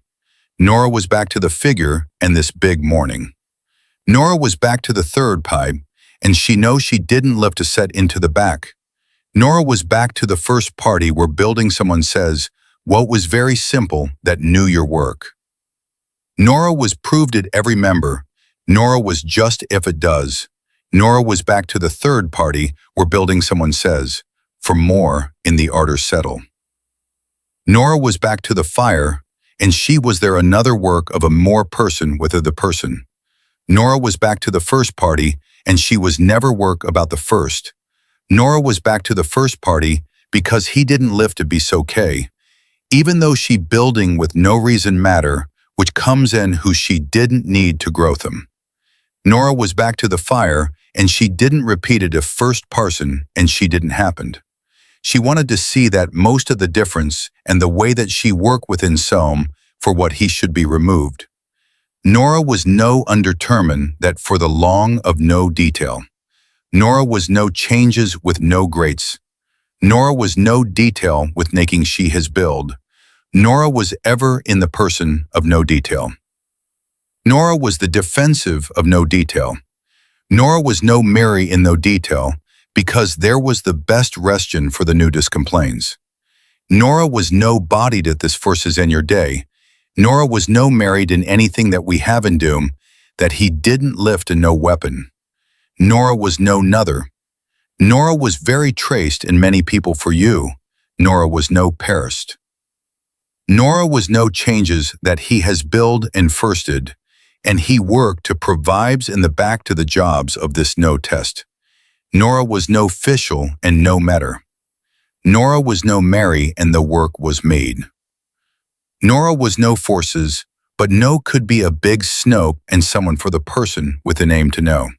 Nora was back to the figure and this big morning. Nora was back to the third pipe, and she knows she didn't lift a set into the back. Nora was back to the first party where building someone says, what was very simple that knew your work. Nora was proved at every member. Nora was just if it does. Nora was back to the third party where building someone says, for more in the ardor settle. Nora was back to the fire, and she was there another work of a more person with the person. Nora was back to the first party, and she was never work about the first. Nora was back to the first party because he didn't live to be so okay. Even though she building with no reason matter, which comes in who she didn't need to grow them. Nora was back to the fire, and she didn't repeat it if first person, and she didn't happened. She wanted to see that most of the difference and the way that she worked within Soam for what he should be removed. Nora was no undetermined that for the long of no detail. Nora was no changes with no greats. Nora was no detail with making she his build. Nora was ever in the person of no detail. Nora was the defensive of no detail. Nora was no Mary in no detail, because there was the best restion for the nudist complains. Nora was no bodied at this verses in your day. Nora was no married in anything that we have in doom, that he didn't lift in no weapon. Nora was no nother. Nora was very traced in many people for you. Nora was no perished. Nora was no changes that he has build and firsted, and he worked to provides in the back to the jobs of this no test. Nora was no official and no matter. Nora was no Mary and the work was made. Nora was no forces, but no could be a big snow and someone for the person with a name to know.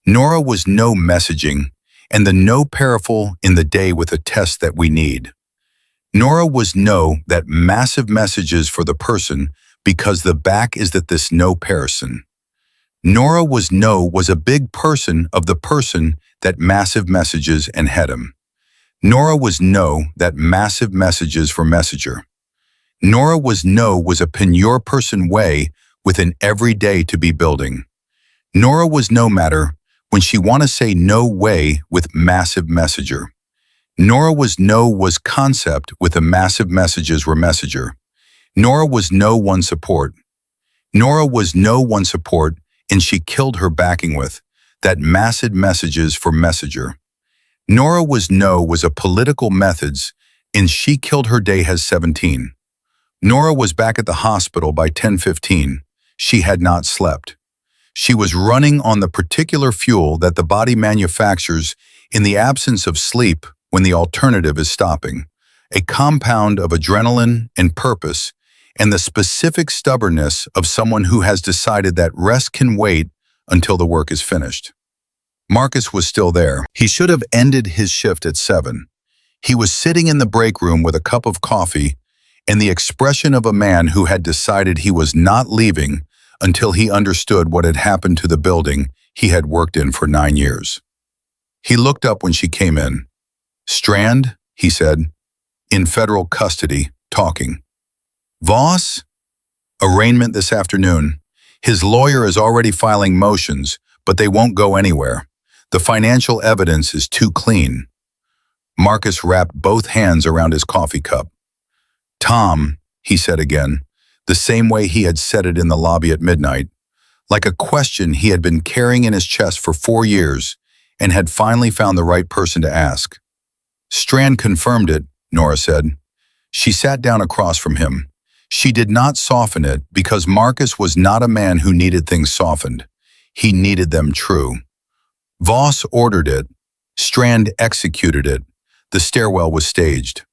Nora was no messaging, and the no powerful in the day with a test that we need. Nora was no that massive messages for the person because the back is that this no person. Nora was no was a big person of the person that massive messages and had him. Nora was no that massive messages for messenger. Nora was no was a pin your person way within every day to be building. Nora was no matter when she want to say no way with massive messenger. Nora was no was concept with a massive messages were messenger. Nora was no one support. Nora was no one support and she killed her backing with that massive messages for messenger. Nora was no was a political methods and she killed her day has 17. Nora was back at the hospital by 10:15. She had not slept. She was running on the particular fuel that the body manufactures in the absence of sleep when the alternative is stopping, a compound of adrenaline and purpose and the specific stubbornness of someone who has decided that rest can wait until the work is finished. Marcus was still there. He should have ended his shift at 7. He was sitting in the break room with a cup of coffee and the expression of a man who had decided he was not leaving until he understood what had happened to the building he had worked in for 9 years. He looked up when she came in. "Strand," he said, "in federal custody, talking." "Voss?" "Arraignment this afternoon. His lawyer is already filing motions, but they won't go anywhere. The financial evidence is too clean." Marcus wrapped both hands around his coffee cup. "Tom," he said again, the same way he had said it in the lobby at midnight, like a question he had been carrying in his chest for 4 years and had finally found the right person to ask. "Strand confirmed it," Nora said. She sat down across from him. She did not soften it because Marcus was not a man who needed things softened. He needed them true. Voss ordered it. Strand executed it. The stairwell was staged.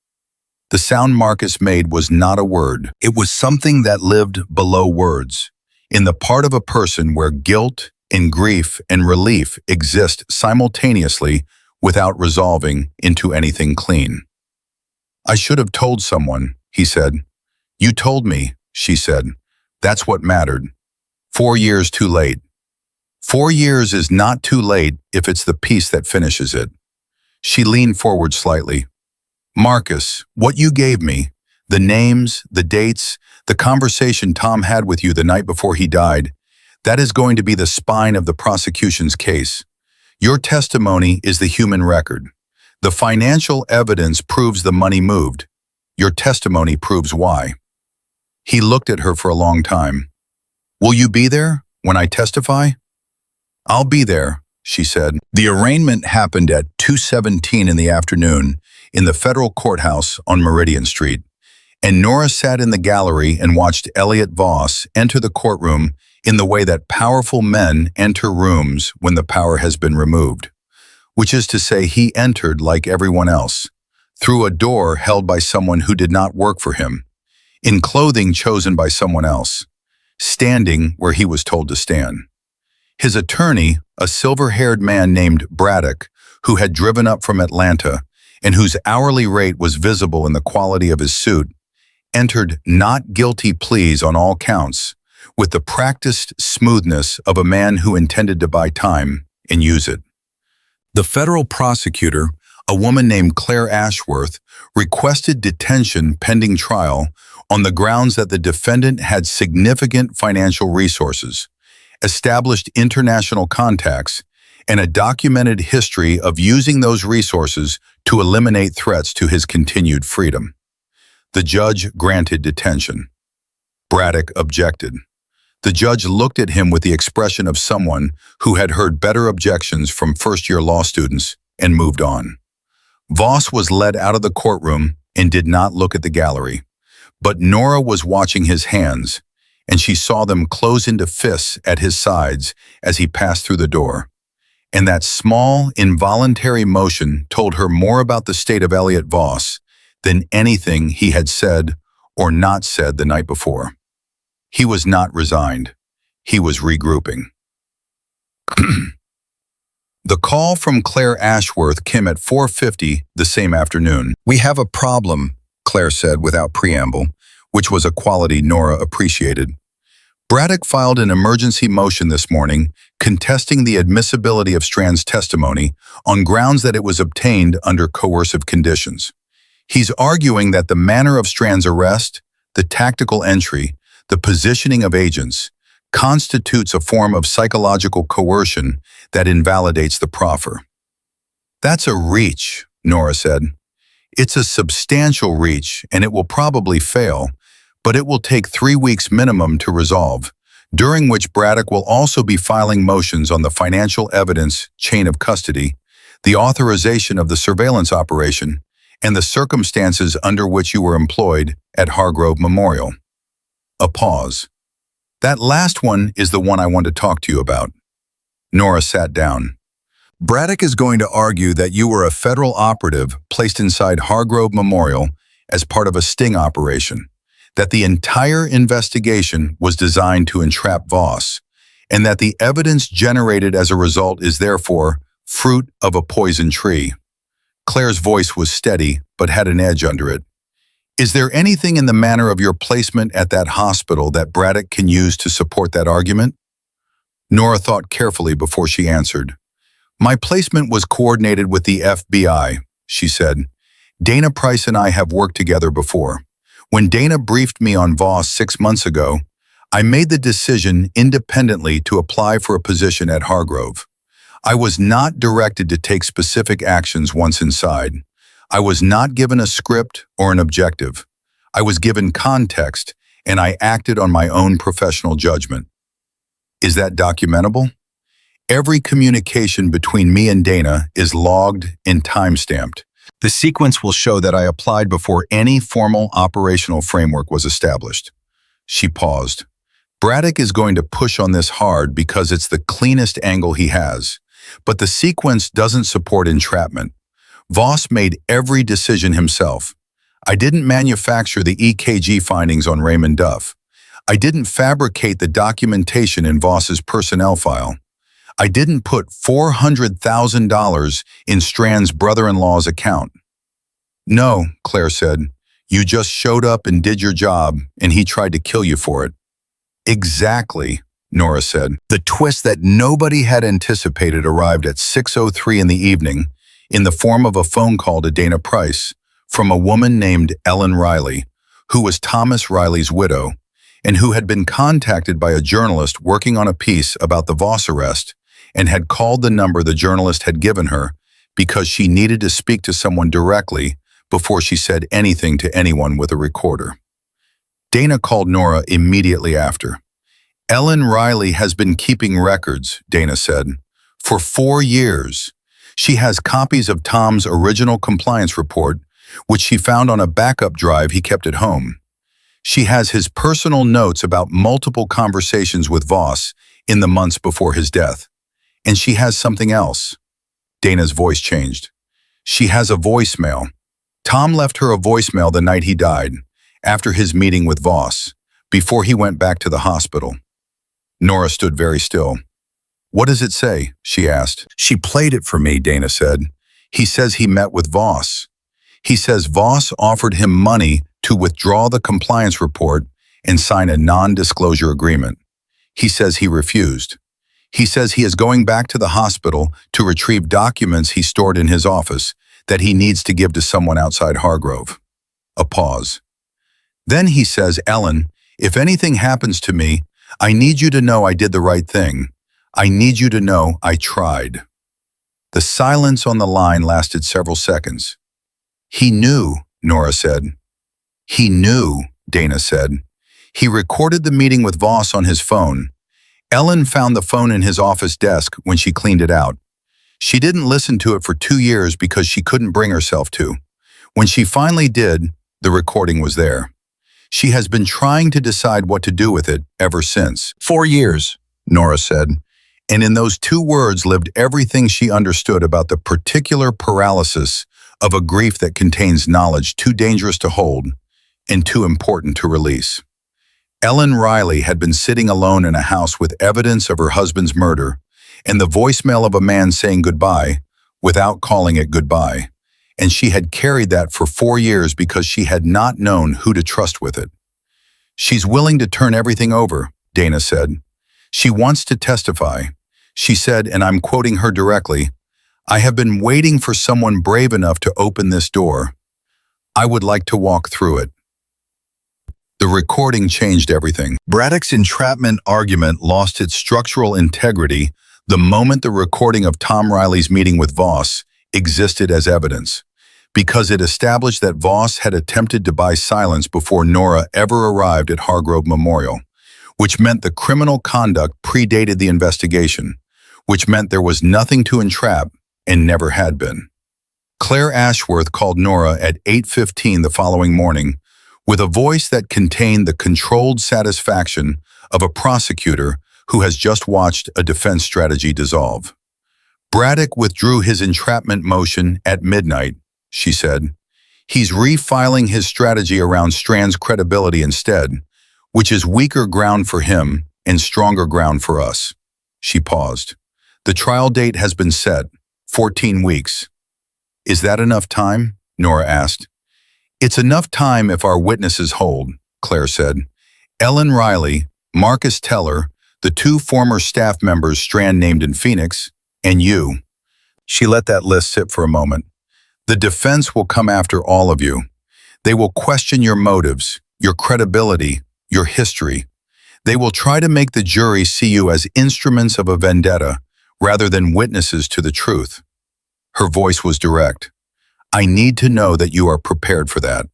The sound Marcus made was not a word. It was something that lived below words, in the part of a person where guilt and grief and relief exist simultaneously without resolving into anything clean. "I should have told someone," he said. "You told me," she said. "That's what mattered. 4 years too late." 4 years is not too late if it's the piece that finishes it. She leaned forward slightly. "Marcus, what you gave me, the names, the dates, the conversation Tom had with you the night before he died, that is going to be the spine of the prosecution's case. Your testimony is the human record. The financial evidence proves the money moved. Your testimony proves why." He looked at her for a long time. "Will you be there when I testify?" "I'll be there," she said. The arraignment happened at 2:17 in the afternoon in the federal courthouse on Meridian Street, and Nora sat in the gallery and watched Elliot Voss enter the courtroom in the way that powerful men enter rooms when the power has been removed, which is to say he entered like everyone else, through a door held by someone who did not work for him, in clothing chosen by someone else, standing where he was told to stand. His attorney, a silver-haired man named Braddock, who had driven up from Atlanta and whose hourly rate was visible in the quality of his suit, entered not guilty pleas on all counts with the practiced smoothness of a man who intended to buy time and use it. The federal prosecutor, a woman named Claire Ashworth, requested detention pending trial on the grounds that the defendant had significant financial resources, established international contacts, and a documented history of using those resources to eliminate threats to his continued freedom. The judge granted detention. Braddock objected. The judge looked at him with the expression of someone who had heard better objections from first-year law students and moved on. Voss was led out of the courtroom and did not look at the gallery, but Nora was watching his hands, and she saw them close into fists at his sides as he passed through the door. And that small, involuntary motion told her more about the state of Elliot Voss than anything he had said or not said the night before. He was not resigned. He was regrouping. The call from Claire Ashworth came at 4:50 the same afternoon. "We have a problem," Claire said without preamble, which was a quality Nora appreciated. Braddock filed an emergency motion this morning contesting the admissibility of Strand's testimony on grounds that it was obtained under coercive conditions. He's arguing that the manner of Strand's arrest, the tactical entry, the positioning of agents, constitutes a form of psychological coercion that invalidates the proffer. "That's a reach," Nora said. "It's a substantial reach, and it will probably fail, but it will take 3 weeks minimum to resolve, during which Braddock will also be filing motions on the financial evidence chain of custody, the authorization of the surveillance operation, and the circumstances under which you were employed at Hargrove Memorial." A pause. "That last one is the one I want to talk to you about." Nora sat down. "Braddock is going to argue that you were a federal operative placed inside Hargrove Memorial as part of a sting operation, that the entire investigation was designed to entrap Voss, and that the evidence generated as a result is therefore fruit of a poison tree." Claire's voice was steady, but had an edge under it. "Is there anything in the manner of your placement at that hospital that Braddock can use to support that argument?" Nora thought carefully before she answered. "My placement was coordinated with the FBI," she said. "Dana Price and I have worked together before. When Dana briefed me on Voss 6 months ago, I made the decision independently to apply for a position at Hargrove. I was not directed to take specific actions once inside. I was not given a script or an objective. I was given context, and I acted on my own professional judgment. Is that documentable? Every communication between me and Dana is logged and time-stamped. The sequence will show that I applied before any formal operational framework was established." She paused. "Braddock is going to push on this hard because it's the cleanest angle he has, but the sequence doesn't support entrapment. Voss made every decision himself. I didn't manufacture the EKG findings on Raymond Duff. I didn't fabricate the documentation in Voss's personnel file. I didn't put $400,000 in Strand's brother-in-law's account." "No," Claire said. "You just showed up and did your job, and he tried to kill you for it." "Exactly," Nora said. The twist that nobody had anticipated arrived at 6:03 in the evening in the form of a phone call to Dana Price from a woman named Ellen Riley, who was Thomas Riley's widow, and who had been contacted by a journalist working on a piece about the Voss arrest and had called the number the journalist had given her because she needed to speak to someone directly before she said anything to anyone with a recorder. Dana called Nora immediately after. "Ellen Riley has been keeping records," Dana said, For 4 years. She has copies of Tom's original compliance report, which she found on a backup drive he kept at home. She has his personal notes about multiple conversations with Voss in the months before his death. And she has something else. Dana's voice changed. She has a voicemail. Tom left her a voicemail the night he died, after his meeting with Voss, before he went back to the hospital. Nora stood very still. "What does it say?" she asked. "She played it for me," Dana said. "He says he met with Voss. He says Voss offered him money to withdraw the compliance report and sign a non-disclosure agreement. He says he refused. He says he is going back to the hospital to retrieve documents he stored in his office that he needs to give to someone outside Hargrove." A pause. "Then he says, Ellen, if anything happens to me, I need you to know I did the right thing. I need you to know I tried." The silence on the line lasted several seconds. "He knew," Nora said. "He knew," Dana said. "He recorded the meeting with Voss on his phone. Ellen found the phone in his office desk when she cleaned it out. She didn't listen to it for 2 years because she couldn't bring herself to. When she finally did, the recording was there. She has been trying to decide what to do with it ever since." 4 years, Nora said, and in those 2 words lived everything she understood about the particular paralysis of a grief that contains knowledge too dangerous to hold and too important to release. Ellen Riley had been sitting alone in a house with evidence of her husband's murder and the voicemail of a man saying goodbye without calling it goodbye, and she had carried that for 4 years because she had not known who to trust with it. "She's willing to turn everything over," Dana said. "She wants to testify." She said, and I'm quoting her directly, "I have been waiting for someone brave enough to open this door. I would like to walk through it." The recording changed everything. Braddock's entrapment argument lost its structural integrity the moment the recording of Tom Riley's meeting with Voss existed as evidence, because it established that Voss had attempted to buy silence before Nora ever arrived at Hargrove Memorial, which meant the criminal conduct predated the investigation, which meant there was nothing to entrap and never had been. Claire Ashworth called Nora at 8:15 the following morning with a voice that contained the controlled satisfaction of a prosecutor who has just watched a defense strategy dissolve. "Braddock withdrew his entrapment motion at midnight," she said. "He's refiling his strategy around Strand's credibility instead, which is weaker ground for him and stronger ground for us." She paused. "The trial date has been set, 14 weeks. "Is that enough time?" Nora asked. "It's enough time if our witnesses hold," Claire said. "Ellen Riley, Marcus Teller, the 2 former staff members Strand named in Phoenix, and you." She let that list sit for a moment. "The defense will come after all of you. They will question your motives, your credibility, your history. They will try to make the jury see you as instruments of a vendetta rather than witnesses to the truth." Her voice was direct. "I need to know that you are prepared for that."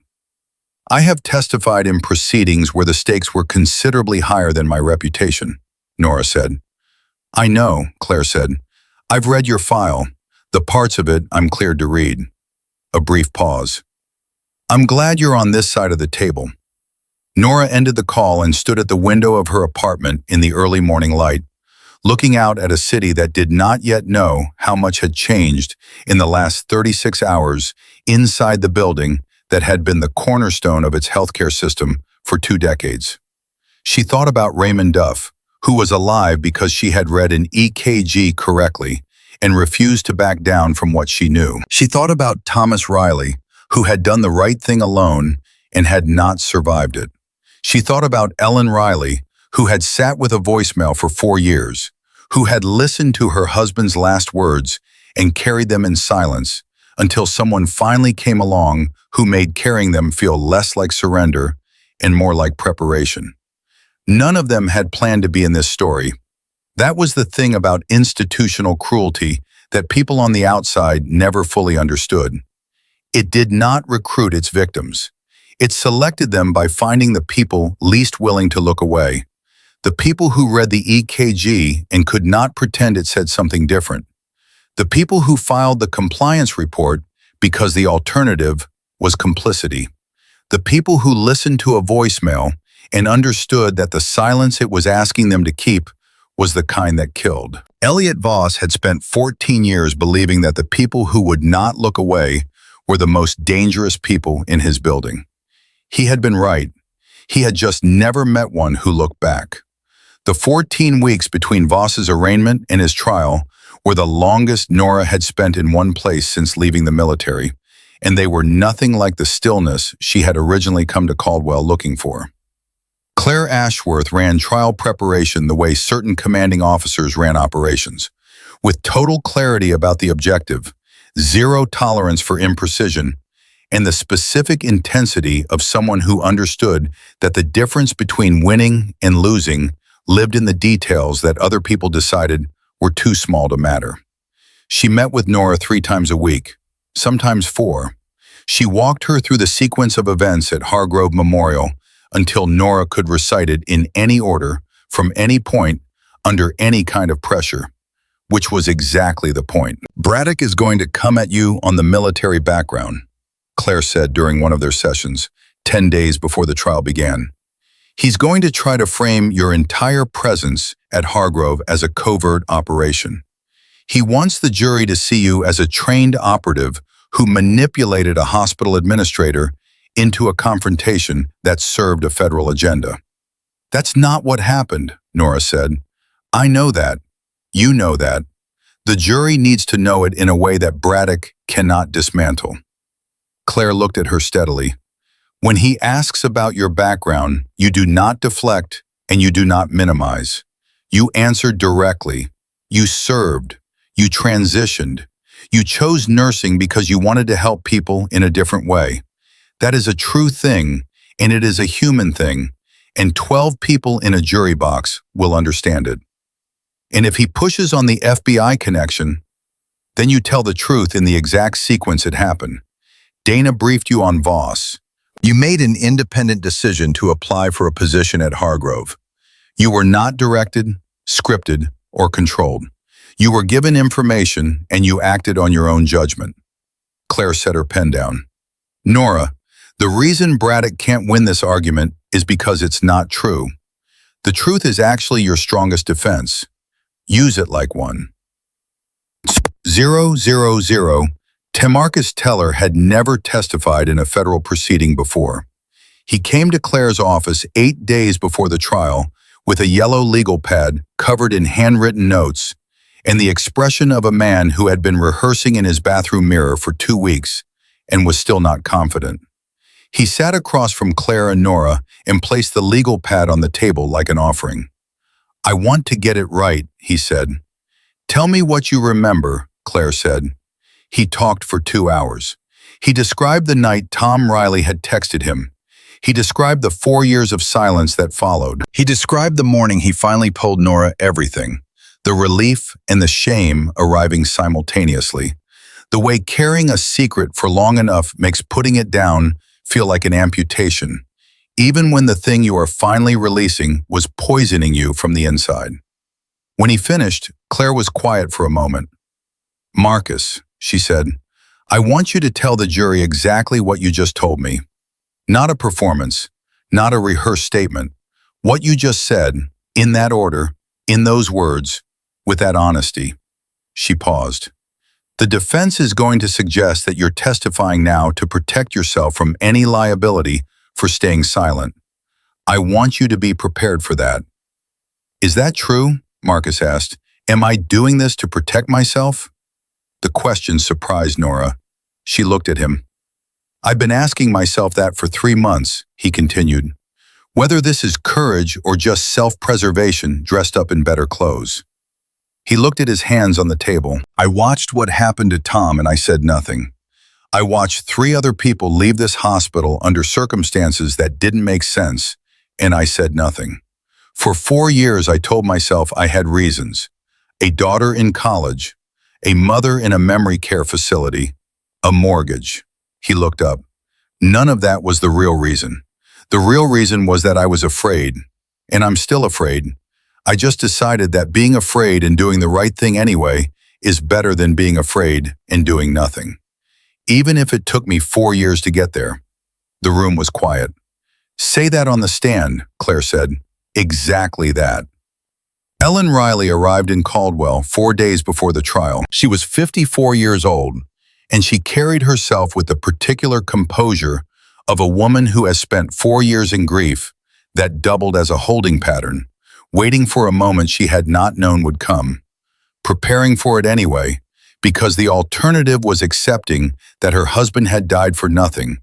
"I have testified in proceedings where the stakes were considerably higher than my reputation," Nora said. "I know," Claire said. "I've read your file. The parts of it I'm cleared to read." A brief pause. "I'm glad you're on this side of the table." Nora ended the call and stood at the window of her apartment in the early morning light, looking out at a city that did not yet know how much had changed in the last 36 hours inside the building that had been the cornerstone of its healthcare system for 2 decades. She thought about Raymond Duff, who was alive because she had read an EKG correctly and refused to back down from what she knew. She thought about Thomas Riley, who had done the right thing alone and had not survived it. She thought about Ellen Riley, who had sat with a voicemail for 4 years, who had listened to her husband's last words and carried them in silence until someone finally came along who made carrying them feel less like surrender and more like preparation. None of them had planned to be in this story. That was the thing about institutional cruelty that people on the outside never fully understood. It did not recruit its victims. It selected them by finding the people least willing to look away, The people who read the EKG and could not pretend it said something different. The people who filed the compliance report because the alternative was complicity. The people who listened to a voicemail and understood that the silence it was asking them to keep was the kind that killed. Elliot Voss had spent 14 years believing that the people who would not look away were the most dangerous people in his building. He had been right. He had just never met one who looked back. The 14 weeks between Voss's arraignment and his trial were the longest Nora had spent in one place since leaving the military, and they were nothing like the stillness she had originally come to Caldwell looking for. Claire Ashworth ran trial preparation the way certain commanding officers ran operations, with total clarity about the objective, zero tolerance for imprecision, and the specific intensity of someone who understood that the difference between winning and losing lived in the details that other people decided were too small to matter. She met with Nora 3 times a week, sometimes 4. She walked her through the sequence of events at Hargrove Memorial until Nora could recite it in any order, from any point, under any kind of pressure, which was exactly the point. Braddock is going to come at you on the military background, Claire said during one of their sessions, 10 days before the trial began. He's going to try to frame your entire presence at Hargrove as a covert operation. He wants the jury to see you as a trained operative who manipulated a hospital administrator into a confrontation that served a federal agenda. That's not what happened, Nora said. I know that. You know that. The jury needs to know it in a way that Braddock cannot dismantle. Claire looked at her steadily. When he asks about your background, you do not deflect and you do not minimize. You answer directly. You served. You transitioned. You chose nursing because you wanted to help people in a different way. That is a true thing, and it is a human thing, and 12 people in a jury box will understand it. And if he pushes on the FBI connection, then you tell the truth in the exact sequence it happened. Dana briefed you on Voss. You made an independent decision to apply for a position at Hargrove. You were not directed, scripted, or controlled. You were given information and you acted on your own judgment. Claire set her pen down. Nora, the reason Braddock can't win this argument is because it's not true. The truth is actually your strongest defense. Use it like one. 000. Tamarcus Teller had never testified in a federal proceeding before. He came to Claire's office 8 days before the trial with a yellow legal pad covered in handwritten notes and the expression of a man who had been rehearsing in his bathroom mirror for 2 weeks and was still not confident. He sat across from Claire and Nora and placed the legal pad on the table like an offering. I want to get it right, he said. Tell me what you remember, Claire said. He talked for 2 hours. He described the night Tom Riley had texted him. He described the 4 years of silence that followed. He described the morning he finally told Nora everything, the relief and the shame arriving simultaneously, the way carrying a secret for long enough makes putting it down feel like an amputation, even when the thing you are finally releasing was poisoning you from the inside. When he finished, Claire was quiet for a moment. Marcus, she said, I want you to tell the jury exactly what you just told me. Not a performance, not a rehearsed statement. What you just said, in that order, in those words, with that honesty. She paused. The defense is going to suggest that you're testifying now to protect yourself from any liability for staying silent. I want you to be prepared for that. Is that true? Marcus asked. Am I doing this to protect myself? The question surprised Nora. She looked at him. I've been asking myself that for 3 months, he continued. Whether this is courage or just self-preservation dressed up in better clothes. He looked at his hands on the table. I watched what happened to Tom and I said nothing. I watched 3 other people leave this hospital under circumstances that didn't make sense, and I said nothing. For 4 years I told myself I had reasons. A daughter in college, a mother in a memory care facility, a mortgage. He looked up. None of that was the real reason. The real reason was that I was afraid. And I'm still afraid. I just decided that being afraid and doing the right thing anyway is better than being afraid and doing nothing. Even if it took me 4 years to get there." The room was quiet. "Say that on the stand," Claire said. "Exactly that." Ellen Riley arrived in Caldwell 4 days before the trial. She was 54 years old, and she carried herself with the particular composure of a woman who has spent 4 years in grief that doubled as a holding pattern, waiting for a moment she had not known would come, preparing for it anyway, because the alternative was accepting that her husband had died for nothing,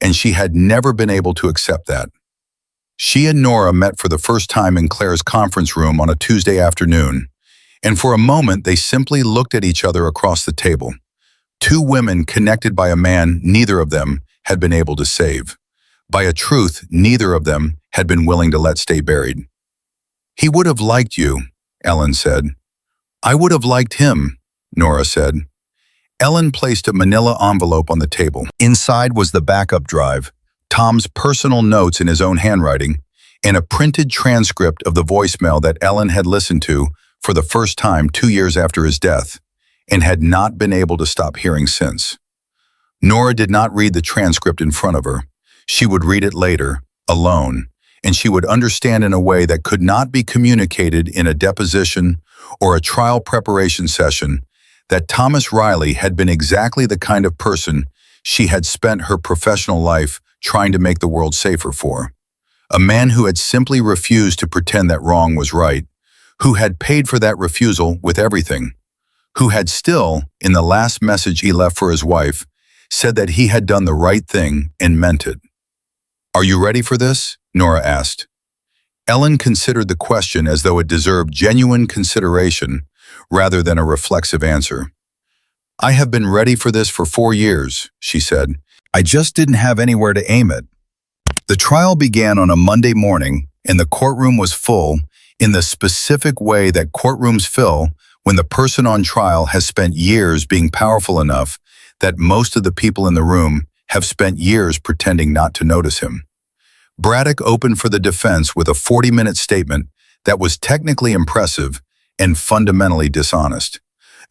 and she had never been able to accept that. She and Nora met for the first time in Claire's conference room on a Tuesday afternoon, and for a moment they simply looked at each other across the table. Two women connected by a man neither of them had been able to save, by a truth neither of them had been willing to let stay buried. "He would have liked you," Ellen said. "I would have liked him," Nora said. Ellen placed a manila envelope on the table. Inside was the backup drive, Tom's personal notes in his own handwriting, and a printed transcript of the voicemail that Ellen had listened to for the first time 2 years after his death, and had not been able to stop hearing since. Nora did not read the transcript in front of her. She would read it later, alone, and she would understand in a way that could not be communicated in a deposition or a trial preparation session that Thomas Riley had been exactly the kind of person she had spent her professional life trying to make the world safer for. A man who had simply refused to pretend that wrong was right, who had paid for that refusal with everything, who had still, in the last message he left for his wife, said that he had done the right thing and meant it. "Are you ready for this?" Nora asked. Ellen considered the question as though it deserved genuine consideration rather than a reflexive answer. "I have been ready for this for 4 years, she said. "I just didn't have anywhere to aim it." The trial began on a Monday morning, and the courtroom was full in the specific way that courtrooms fill when the person on trial has spent years being powerful enough that most of the people in the room have spent years pretending not to notice him. Braddock opened for the defense with a 40-minute statement that was technically impressive and fundamentally dishonest.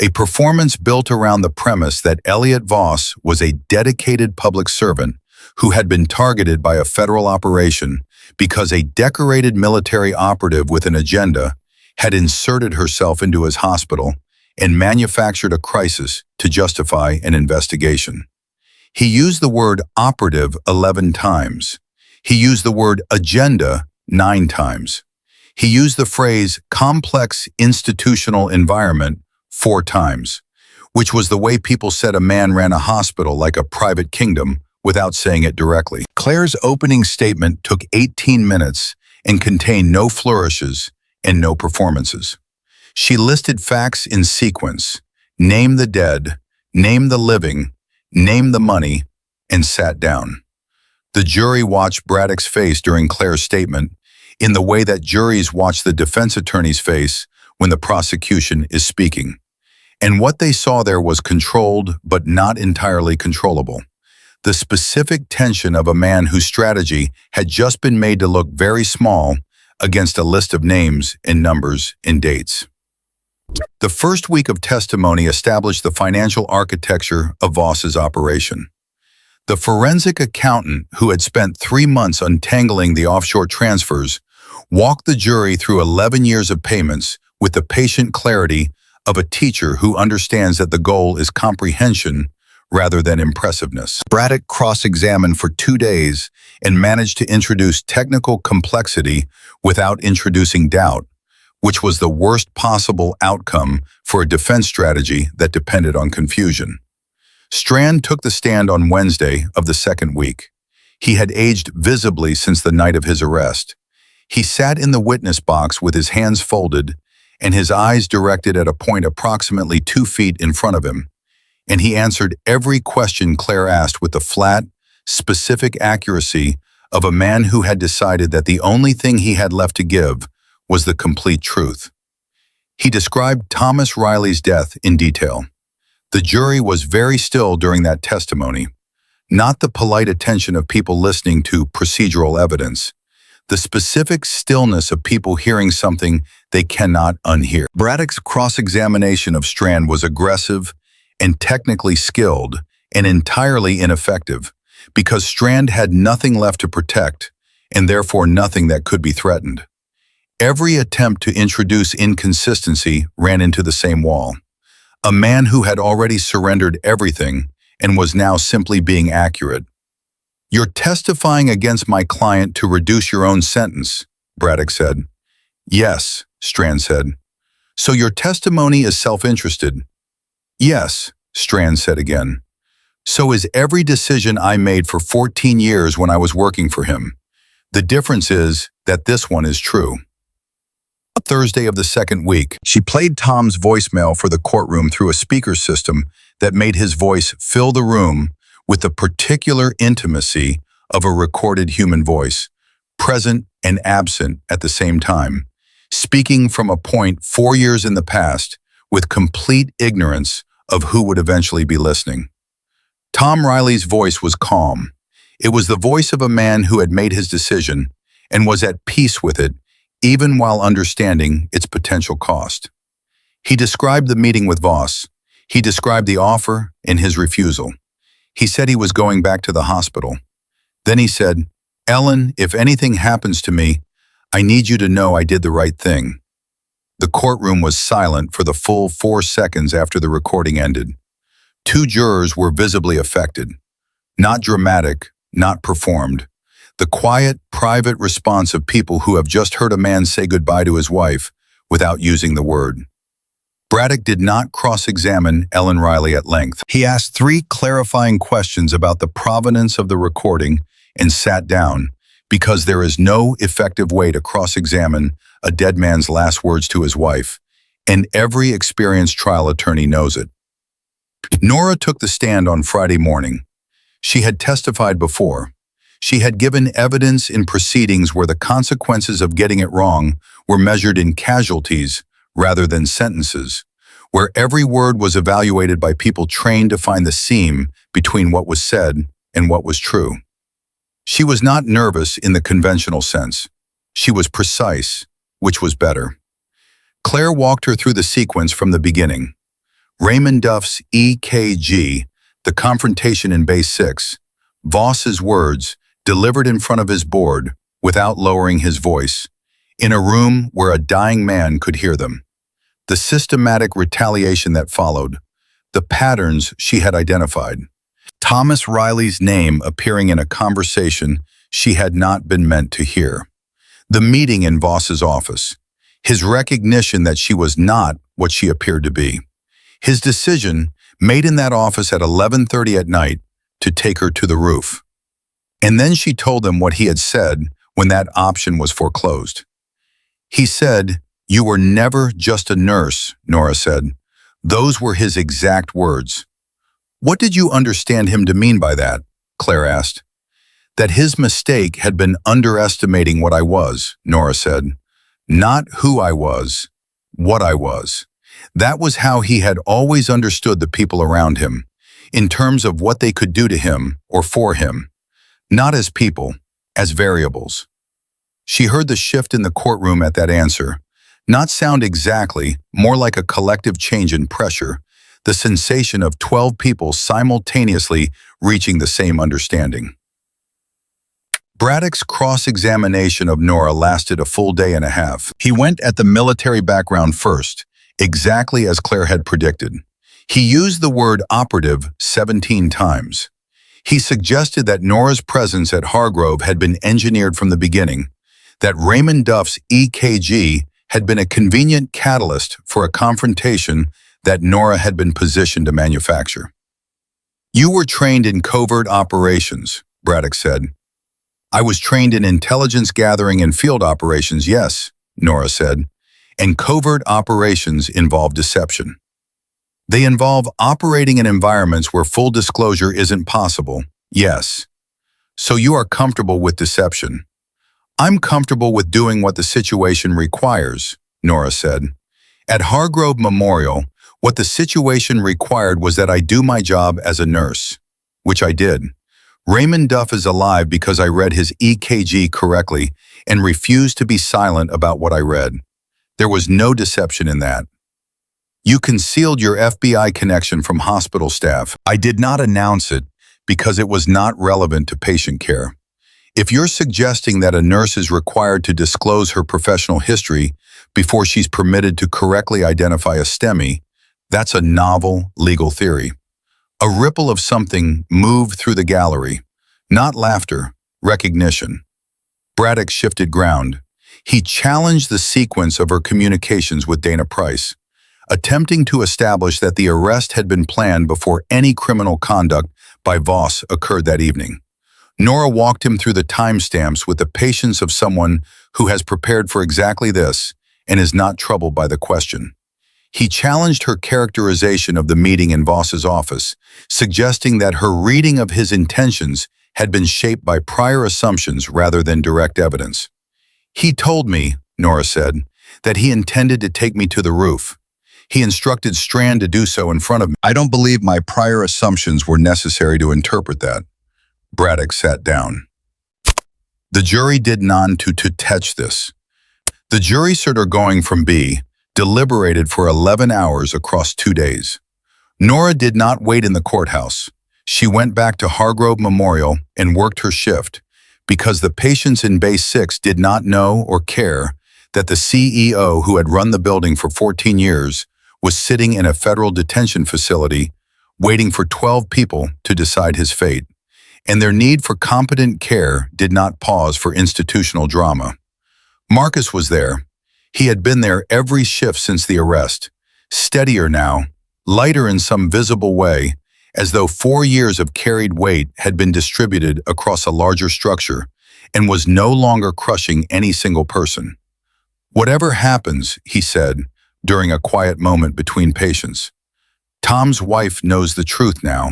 A performance built around the premise that Elliot Voss was a dedicated public servant who had been targeted by a federal operation because a decorated military operative with an agenda had inserted herself into his hospital and manufactured a crisis to justify an investigation. He used the word operative 11 times. He used the word agenda 9 times. He used the phrase complex institutional environment 4 times, which was the way people said a man ran a hospital like a private kingdom without saying it directly. Claire's opening statement took 18 minutes and contained no flourishes and no performances. She listed facts in sequence, named the dead, named the living, named the money, and sat down. The jury watched Braddock's face during Claire's statement in the way that juries watch the defense attorney's face when the prosecution is speaking. And what they saw there was controlled but not entirely controllable. The specific tension of a man whose strategy had just been made to look very small against a list of names and numbers and dates. The first week of testimony established the financial architecture of Voss's operation. The forensic accountant who had spent 3 months untangling the offshore transfers walked the jury through 11 years of payments with the patient clarity of a teacher who understands that the goal is comprehension rather than impressiveness. Braddock cross-examined for 2 days and managed to introduce technical complexity without introducing doubt, which was the worst possible outcome for a defense strategy that depended on confusion. Strand took the stand on Wednesday of the second week. He had aged visibly since the night of his arrest. He sat in the witness box with his hands folded and his eyes directed at a point approximately 2 feet in front of him, and he answered every question Claire asked with the flat, specific accuracy of a man who had decided that the only thing he had left to give was the complete truth. He described Thomas Riley's death in detail. The jury was very still during that testimony, not the polite attention of people listening to procedural evidence. the specific stillness of people hearing something they cannot unhear. Braddock's cross-examination of Strand was aggressive and technically skilled and entirely ineffective because Strand had nothing left to protect and therefore nothing that could be threatened. Every attempt to introduce inconsistency ran into the same wall. A man who had already surrendered everything and was now simply being accurate. "You're testifying against my client to reduce your own sentence," Braddock said. "Yes," Strand said. "So your testimony is self-interested?" "Yes," Strand said again. "So is every decision I made for 14 years when I was working for him. The difference is that this one is true." Thursday of the second week, she played Tom's voicemail for the courtroom through a speaker system that made his voice fill the room with the particular intimacy of a recorded human voice, present and absent at the same time, speaking from a point 4 years in the past with complete ignorance of who would eventually be listening. Tom Riley's voice was calm. It was the voice of a man who had made his decision and was at peace with it, even while understanding its potential cost. He described the meeting with Voss. He described the offer and his refusal. He said he was going back to the hospital. Then he said, "Ellen, if anything happens to me, I need you to know I did the right thing." The courtroom was silent for the full 4 seconds after the recording ended. 2 jurors were visibly affected. Not dramatic, not performed. The quiet, private response of people who have just heard a man say goodbye to his wife without using the word. Braddock did not cross-examine Ellen Riley at length. He asked 3 clarifying questions about the provenance of the recording and sat down, because there is no effective way to cross-examine a dead man's last words to his wife, and every experienced trial attorney knows it. Nora took the stand on Friday morning. She had testified before. She had given evidence in proceedings where the consequences of getting it wrong were measured in casualties rather than sentences, where every word was evaluated by people trained to find the seam between what was said and what was true. She was not nervous in the conventional sense. She was precise, which was better. Claire walked her through the sequence from the beginning. Raymond Duff's EKG, the confrontation in Base 6, Voss's words, delivered in front of his board, without lowering his voice, in a room where a dying man could hear them. The systematic retaliation that followed, the patterns she had identified. Thomas Riley's name appearing in a conversation she had not been meant to hear. The meeting in Voss's office. His recognition that she was not what she appeared to be. His decision, made in that office at 11:30 at night, to take her to the roof. And then she told him what he had said when that option was foreclosed. He said, "You were never just a nurse," Nora said. Those were his exact words. "What did you understand him to mean by that?" Claire asked. "That his mistake had been underestimating what I was," Nora said. "Not who I was, what I was." That was how he had always understood the people around him, in terms of what they could do to him or for him. Not as people, as variables. She heard the shift in the courtroom at that answer. Not sound exactly, more like a collective change in pressure, the sensation of 12 people simultaneously reaching the same understanding. Braddock's cross-examination of Nora lasted a full day and a half. He went at the military background first, exactly as Claire had predicted. He used the word operative 17 times. He suggested that Nora's presence at Hargrove had been engineered from the beginning, that Raymond Duff's EKG had been a convenient catalyst for a confrontation that Nora had been positioned to manufacture. "You were trained in covert operations," Braddock said. "I was trained in intelligence gathering and field operations, yes," Nora said. "And covert operations involve deception. They involve operating in environments where full disclosure isn't possible, yes. So you are comfortable with deception." "I'm comfortable with doing what the situation requires," Nora said. "At Hargrove Memorial, what the situation required was that I do my job as a nurse, which I did. Raymond Duff is alive because I read his EKG correctly and refused to be silent about what I read. There was no deception in that. You concealed your FBI connection from hospital staff. I did not announce it because it was not relevant to patient care. If you're suggesting that a nurse is required to disclose her professional history before she's permitted to correctly identify a STEMI, that's a novel legal theory. A ripple of something moved through the gallery. Not laughter, recognition. Braddock shifted ground. He challenged the sequence of her communications with Dana Price, attempting to establish that the arrest had been planned before any criminal conduct by Voss occurred that evening. Nora walked him through the timestamps with the patience of someone who has prepared for exactly this and is not troubled by the question. He challenged her characterization of the meeting in Voss's office, suggesting that her reading of his intentions had been shaped by prior assumptions rather than direct evidence. He told me, Nora said, that he intended to take me to the roof. He instructed Strand to do so in front of me. I don't believe my prior assumptions were necessary to interpret that. Braddock sat down. The jury did none to touch this. The jury going from B deliberated for 11 hours across 2 days. Nora did not wait in the courthouse. She went back to Hargrove Memorial and worked her shift because the patients in Bay 6 did not know or care that the CEO who had run the building for 14 years was sitting in a federal detention facility waiting for 12 people to decide his fate, and their need for competent care did not pause for institutional drama. Marcus was there. He had been there every shift since the arrest, steadier now, lighter in some visible way, as though 4 years of carried weight had been distributed across a larger structure and was no longer crushing any single person. Whatever happens, he said, during a quiet moment between patients, Tom's wife knows the truth now.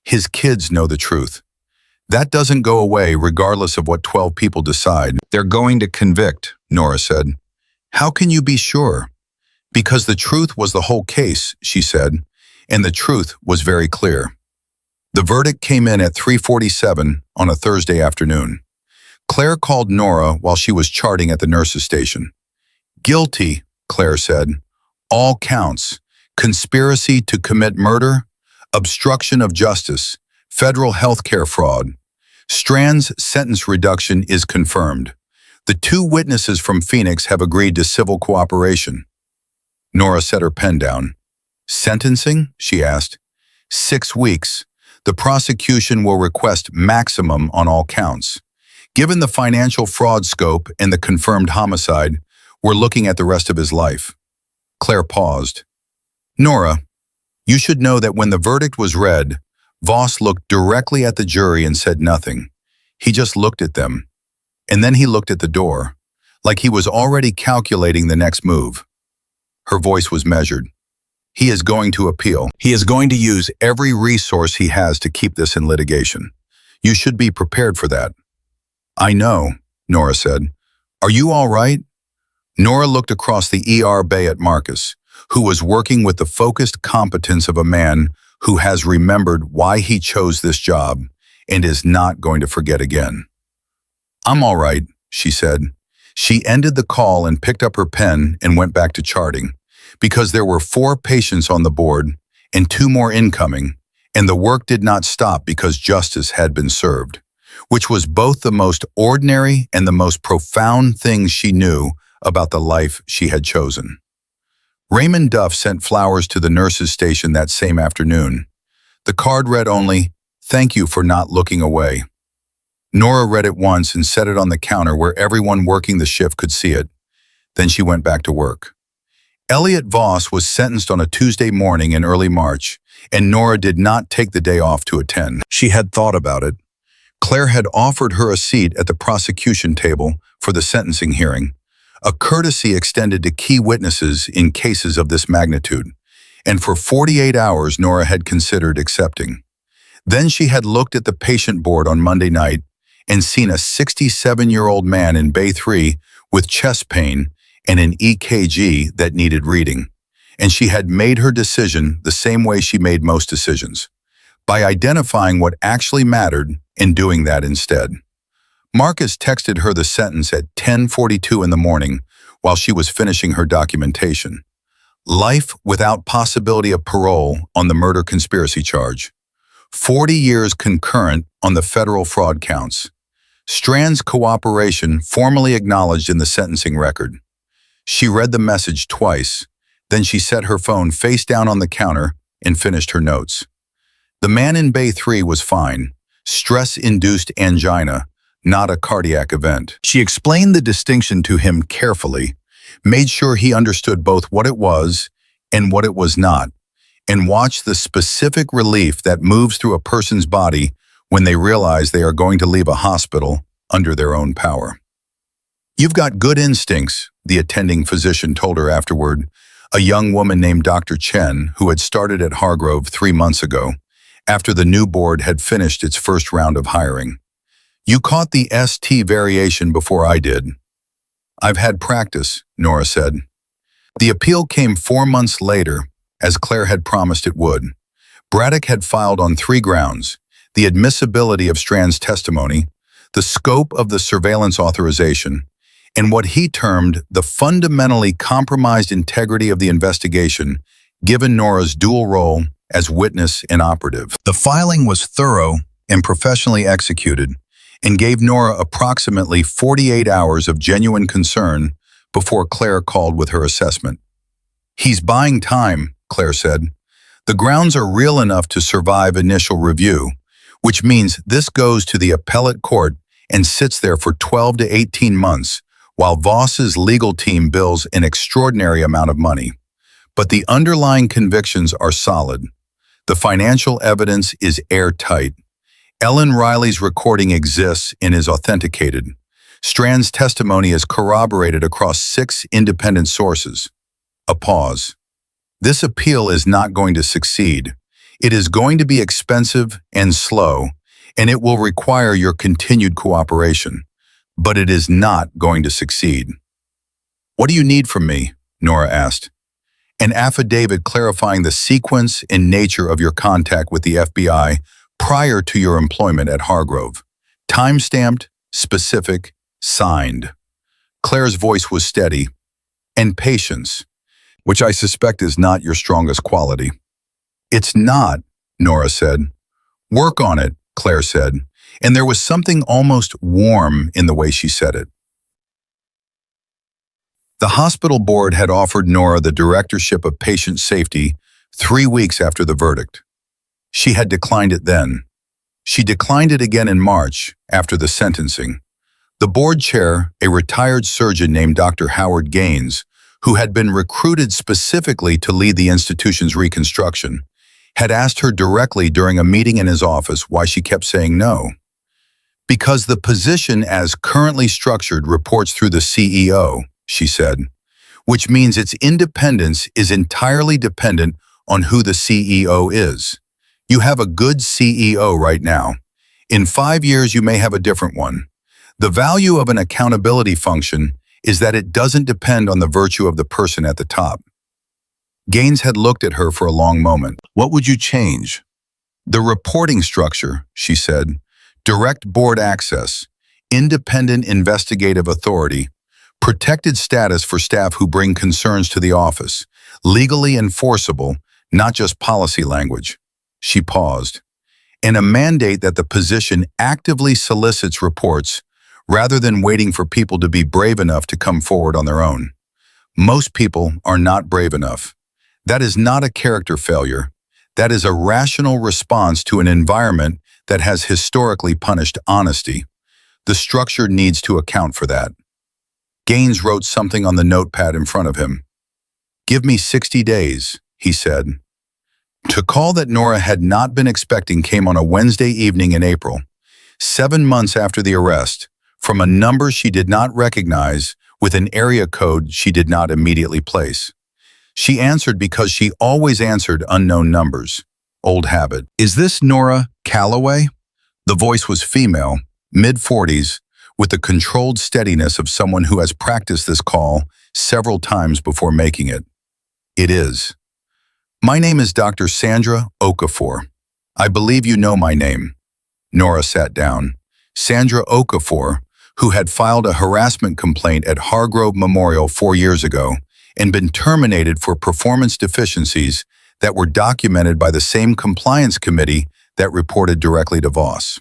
His kids know the truth. That doesn't go away regardless of what 12 people decide. They're going to convict, Nora said. How can you be sure? Because the truth was the whole case, she said, and the truth was very clear. The verdict came in at 3:47 on a Thursday afternoon. Claire called Nora while she was charting at the nurse's station. Guilty, Claire said. All counts: conspiracy to commit murder, obstruction of justice, federal health care fraud. Strand's sentence reduction is confirmed. The 2 witnesses from Phoenix have agreed to civil cooperation. Nora set her pen down. Sentencing? She asked. 6 weeks. The prosecution will request maximum on all counts. Given the financial fraud scope and the confirmed homicide, we're looking at the rest of his life. Claire paused. Nora, you should know that when the verdict was read, Voss looked directly at the jury and said nothing. He just looked at them. And then he looked at the door, like he was already calculating the next move. Her voice was measured. He is going to appeal. He is going to use every resource he has to keep this in litigation. You should be prepared for that. I know, Nora said. Are you all right? Nora looked across the ER bay at Marcus, who was working with the focused competence of a man who has remembered why he chose this job and is not going to forget again. I'm all right, she said. She ended the call and picked up her pen and went back to charting, because there were 4 patients on the board and 2 more incoming, and the work did not stop because justice had been served, which was both the most ordinary and the most profound thing she knew about the life she had chosen. Raymond Duff sent flowers to the nurse's station that same afternoon. The card read only, "Thank you for not looking away." Nora read it once and set it on the counter where everyone working the shift could see it. Then she went back to work. Elliot Voss was sentenced on a Tuesday morning in early March, and Nora did not take the day off to attend. She had thought about it. Claire had offered her a seat at the prosecution table for the sentencing hearing, a courtesy extended to key witnesses in cases of this magnitude, and for 48 hours Nora had considered accepting. Then she had looked at the patient board on Monday night and seen a 67-year-old man in Bay 3 with chest pain and an EKG that needed reading, and she had made her decision the same way she made most decisions, by identifying what actually mattered and doing that instead. Marcus texted her the sentence at 10:42 in the morning while she was finishing her documentation. Life without possibility of parole on the murder conspiracy charge. 40 years concurrent on the federal fraud counts. Strand's cooperation formally acknowledged in the sentencing record. She read the message twice, then she set her phone face down on the counter and finished her notes. The man in Bay 3 was fine. Stress-induced angina, not a cardiac event. She explained the distinction to him carefully, made sure he understood both what it was and what it was not, and watched the specific relief that moves through a person's body when they realize they are going to leave a hospital under their own power. "You've got good instincts," the attending physician told her afterward, a young woman named Dr. Chen who had started at Hargrove 3 months ago, after the new board had finished its first round of hiring. "You caught the ST variation before I did." "I've had practice," Nora said. The appeal came 4 months later, as Claire had promised it would. Braddock had filed on 3 grounds: the admissibility of Strand's testimony, the scope of the surveillance authorization, and what he termed the fundamentally compromised integrity of the investigation, given Nora's dual role as witness and operative. The filing was thorough and professionally executed, and gave Nora approximately 48 hours of genuine concern before Claire called with her assessment. "He's buying time," Claire said. "The grounds are real enough to survive initial review, which means this goes to the appellate court and sits there for 12 to 18 months, while Voss's legal team bills an extraordinary amount of money. But the underlying convictions are solid. The financial evidence is airtight. Ellen Riley's recording exists and is authenticated. Strand's testimony is corroborated across 6 independent sources." A pause. "This appeal is not going to succeed. It is going to be expensive and slow, and it will require your continued cooperation. But it is not going to succeed." "What do you need from me?" Nora asked. "An affidavit clarifying the sequence and nature of your contact with the FBI prior to your employment at Hargrove. Time-stamped, specific, signed." Claire's voice was steady. "And patience, which I suspect is not your strongest quality." "It's not," Nora said. "Work on it," Claire said, and there was something almost warm in the way she said it. The hospital board had offered Nora the directorship of patient safety 3 weeks after the verdict. She had declined it then. She declined it again in March, after the sentencing. The board chair, a retired surgeon named Dr. Howard Gaines, who had been recruited specifically to lead the institution's reconstruction, had asked her directly during a meeting in his office why she kept saying no. "Because the position as currently structured reports through the CEO," she said, "which means its independence is entirely dependent on who the CEO is. You have a good CEO right now. In 5 years, you may have a different one. The value of an accountability function is that it doesn't depend on the virtue of the person at the top." Gaines had looked at her for a long moment. "What would you change?" "The reporting structure," she said. "Direct board access, independent investigative authority, protected status for staff who bring concerns to the office, legally enforceable, not just policy language." She paused. "And a mandate that the position actively solicits reports rather than waiting for people to be brave enough to come forward on their own. Most people are not brave enough. That is not a character failure. That is a rational response to an environment that has historically punished honesty. The structure needs to account for that." Gaines wrote something on the notepad in front of him. "Give me 60 days, he said. The call that Nora had not been expecting came on a Wednesday evening in April, 7 months after the arrest, from a number she did not recognize with an area code she did not immediately place. She answered because she always answered unknown numbers. Old habit. "Is this Nora Calloway?" The voice was female, mid-40s, with the controlled steadiness of someone who has practiced this call several times before making it. "It is." "My name is Dr. Sandra Okafor. I believe you know my name." Nora sat down. Sandra Okafor who had filed a harassment complaint at Hargrove Memorial 4 years ago and been terminated for performance deficiencies that were documented by the same compliance committee that reported directly to Voss.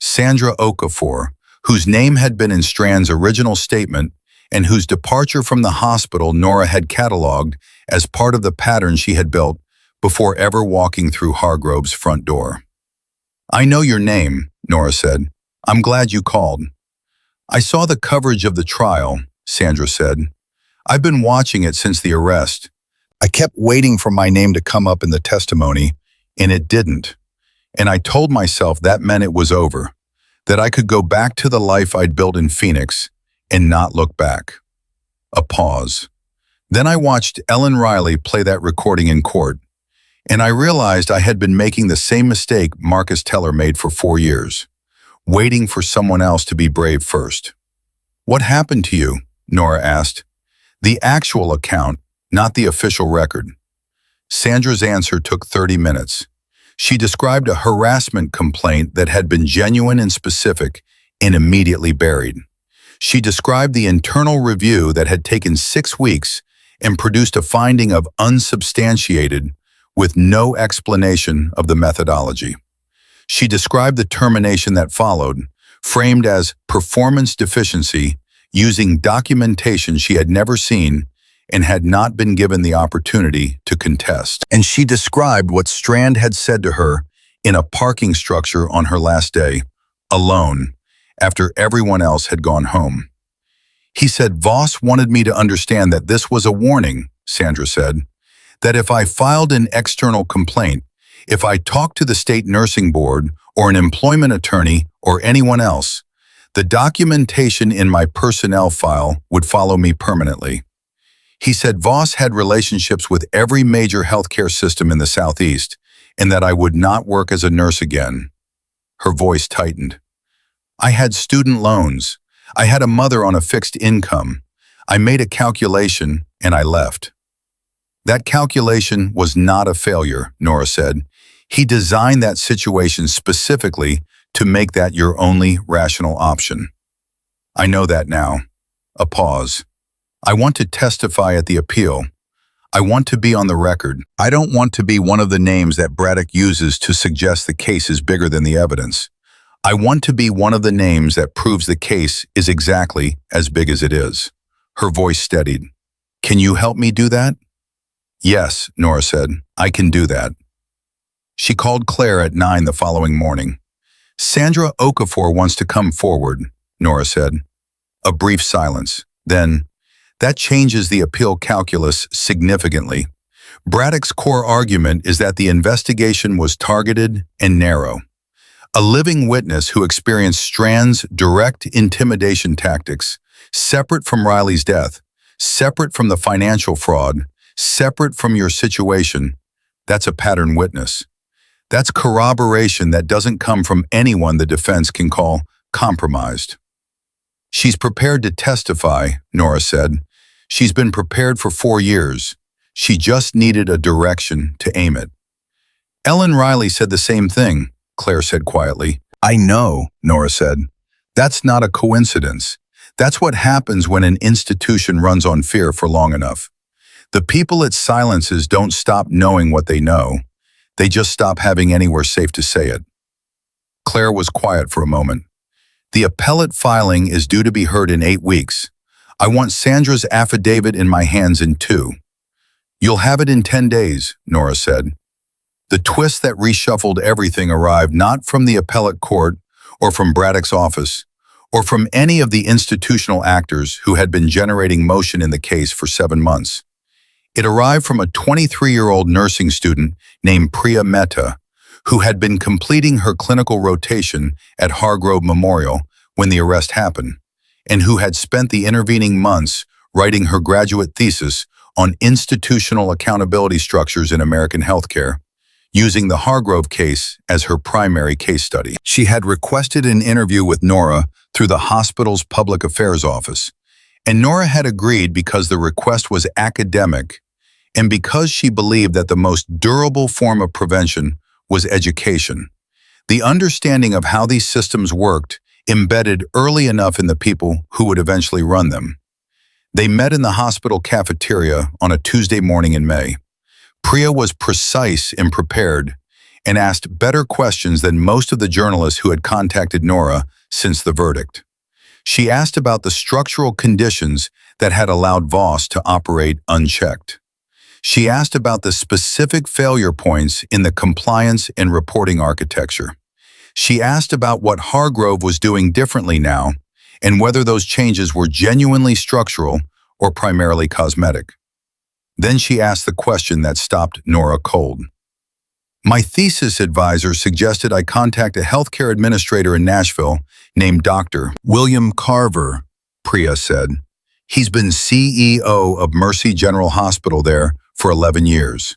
Sandra Okafor, whose name had been in Strand's original statement and whose departure from the hospital Nora had cataloged as part of the pattern she had built before ever walking through Hargrove's front door. "I know your name," Nora said. "I'm glad you called." "I saw the coverage of the trial," Sandra said. "I've been watching it since the arrest. I kept waiting for my name to come up in the testimony, and it didn't. And I told myself that meant it was over, that I could go back to the life I'd built in Phoenix and not look back." A pause. "Then I watched Ellen Riley play that recording in court, and I realized I had been making the same mistake Marcus Teller made for 4 years, waiting for someone else to be brave first." "What happened to you?" Nora asked. "The actual account, not the official record." Sandra's answer took 30 minutes. She described a harassment complaint that had been genuine and specific and immediately buried. She described the internal review that had taken 6 weeks and produced a finding of unsubstantiated with no explanation of the methodology. She described the termination that followed, framed as performance deficiency, using documentation she had never seen and had not been given the opportunity to contest. And she described what Strand had said to her in a parking structure on her last day, alone, after everyone else had gone home. "He said Voss wanted me to understand that this was a warning," Sandra said, "that if I filed an external complaint, if I talked to the state nursing board or an employment attorney or anyone else, the documentation in my personnel file would follow me permanently. He said Voss had relationships with every major healthcare system in the Southeast and that I would not work as a nurse again." Her voice tightened. "I had student loans. I had a mother on a fixed income. I made a calculation and I left." "That calculation was not a failure," Nora said. "He designed that situation specifically to make that your only rational option." "I know that now." A pause. "I want to testify at the appeal. I want to be on the record. I don't want to be one of the names that Braddock uses to suggest the case is bigger than the evidence. I want to be one of the names that proves the case is exactly as big as it is." Her voice steadied. "Can you help me do that?" "Yes," Nora said. "I can do that." She called Claire at 9 the following morning. "Sandra Okafor wants to come forward," Nora said. A brief silence. Then, "That changes the appeal calculus significantly. Braddock's core argument is that the investigation was targeted and narrow. A living witness who experienced Strand's direct intimidation tactics, separate from Riley's death, separate from the financial fraud, separate from your situation, that's a pattern witness. That's corroboration that doesn't come from anyone the defense can call compromised." "She's prepared to testify," Nora said. "She's been prepared for 4 years. She just needed a direction to aim it." "Ellen Riley said the same thing," Claire said quietly. "I know," Nora said. "That's not a coincidence. That's what happens when an institution runs on fear for long enough. The people it silences don't stop knowing what they know. They just stop having anywhere safe to say it." Claire was quiet for a moment. "The appellate filing is due to be heard in 8 weeks. I want Sandra's affidavit in my hands in 2. "You'll have it in 10 days, Nora said. The twist that reshuffled everything arrived not from the appellate court or from Braddock's office or from any of the institutional actors who had been generating motion in the case for 7 months. It arrived from a 23-year-old nursing student named Priya Mehta, who had been completing her clinical rotation at Hargrove Memorial when the arrest happened, and who had spent the intervening months writing her graduate thesis on institutional accountability structures in American healthcare, using the Hargrove case as her primary case study. She had requested an interview with Nora through the hospital's public affairs office, and Nora had agreed because the request was academic and because she believed that the most durable form of prevention was education. The understanding of how these systems worked embedded early enough in the people who would eventually run them. They met in the hospital cafeteria on a Tuesday morning in May. Priya was precise and prepared, and asked better questions than most of the journalists who had contacted Nora since the verdict. She asked about the structural conditions that had allowed Voss to operate unchecked. She asked about the specific failure points in the compliance and reporting architecture. She asked about what Hargrove was doing differently now and whether those changes were genuinely structural or primarily cosmetic. Then she asked the question that stopped Nora cold. My thesis advisor suggested I contact a healthcare administrator in Nashville named Dr. William Carver, Priya said. He's been CEO of Mercy General Hospital there for 11 years.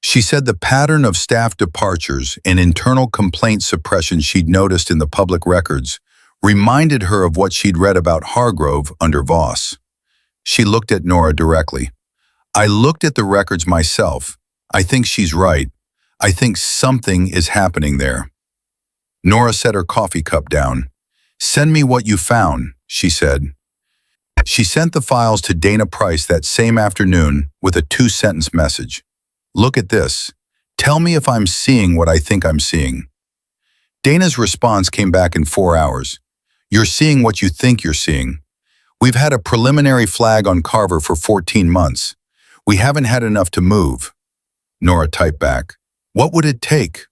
She said the pattern of staff departures and internal complaint suppression she'd noticed in the public records reminded her of what she'd read about Hargrove under Voss. She looked at Nora directly. I looked at the records myself. I think she's right. I think something is happening there. Nora set her coffee cup down. Send me what you found, she said. She sent the files to Dana Price that same afternoon with a 2-sentence message. Look at this. Tell me if I'm seeing what I think I'm seeing. Dana's response came back in 4 hours. You're seeing what you think you're seeing. We've had a preliminary flag on Carver for 14 months. We haven't had enough to move. Nora typed back. What would it take?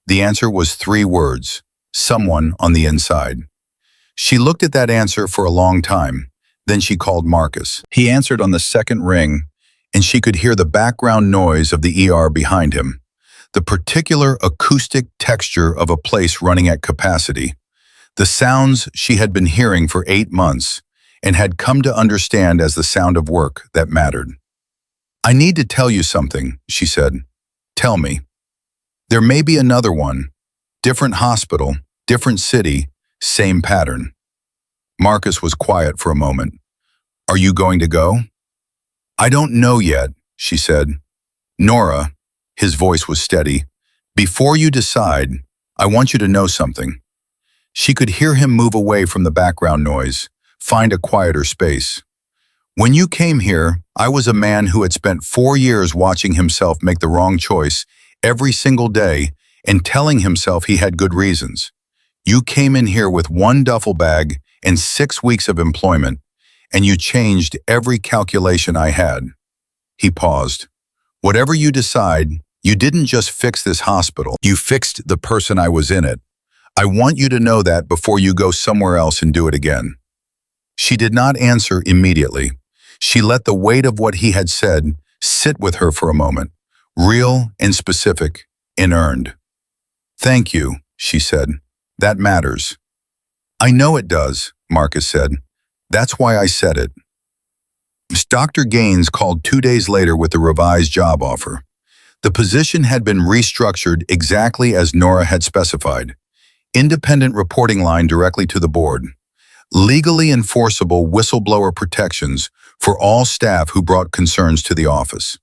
The answer was 3 words. Someone on the inside. She looked at that answer for a long time. Then she called Marcus. He answered on the second ring, and she could hear the background noise of the ER behind him, the particular acoustic texture of a place running at capacity, the sounds she had been hearing for 8 months and had come to understand as the sound of work that mattered. I need to tell you something, she said. Tell me. There may be another one. Different hospital, different city, same pattern. Marcus was quiet for a moment. Are you going to go? I don't know yet, she said. Nora, his voice was steady, before you decide, I want you to know something. She could hear him move away from the background noise, find a quieter space. When you came here, I was a man who had spent 4 years watching himself make the wrong choice every single day and telling himself he had good reasons. You came in here with 1 duffel bag and 6 weeks of employment, and you changed every calculation I had. He paused. Whatever you decide, you didn't just fix this hospital. You fixed the person I was in it. I want you to know that before you go somewhere else and do it again. She did not answer immediately. She let the weight of what he had said sit with her for a moment, real and specific and earned. Thank you, she said. That matters. I know it does, Marcus said. That's why I said it. Dr. Gaines called 2 days later with a revised job offer. The position had been restructured exactly as Nora had specified. Independent reporting line directly to the board. Legally enforceable whistleblower protections for all staff who brought concerns to the office.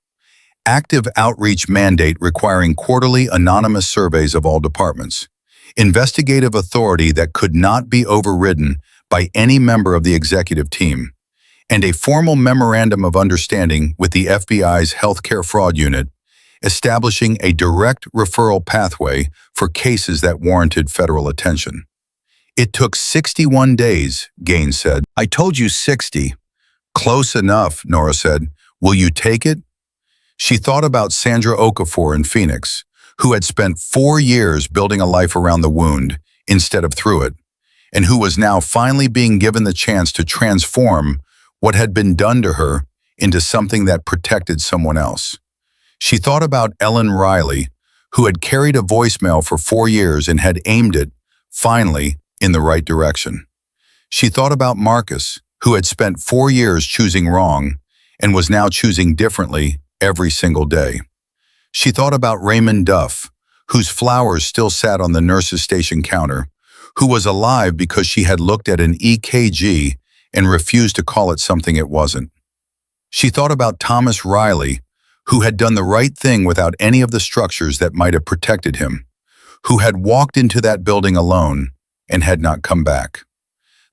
Active outreach mandate requiring quarterly anonymous surveys of all departments. Investigative authority that could not be overridden by any member of the executive team, and a formal memorandum of understanding with the FBI's Healthcare Fraud Unit, establishing a direct referral pathway for cases that warranted federal attention. It took 61 days, Gaines said. I told you 60. Close enough, Nora said. Will you take it? She thought about Sandra Okafor in Phoenix, who had spent 4 years building a life around the wound instead of through it, and who was now finally being given the chance to transform what had been done to her into something that protected someone else. She thought about Ellen Riley, who had carried a voicemail for 4 years and had aimed it, finally, in the right direction. She thought about Marcus, who had spent 4 years choosing wrong and was now choosing differently every single day. She thought about Raymond Duff, whose flowers still sat on the nurse's station counter, who was alive because she had looked at an EKG and refused to call it something it wasn't. She thought about Thomas Riley, who had done the right thing without any of the structures that might have protected him, who had walked into that building alone, and had not come back.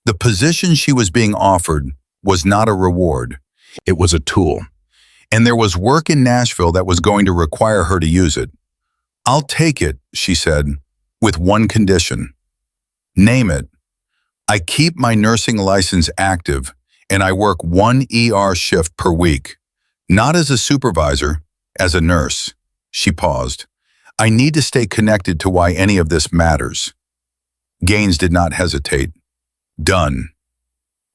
The position she was being offered was not a reward. It was a tool. And there was work in Nashville that was going to require her to use it. "I'll take it," she said, "with one condition." "Name it." "I keep my nursing license active and I work 1 ER shift per week. Not as a supervisor, as a nurse." She paused. "I need to stay connected to why any of this matters." Gaines did not hesitate. Done.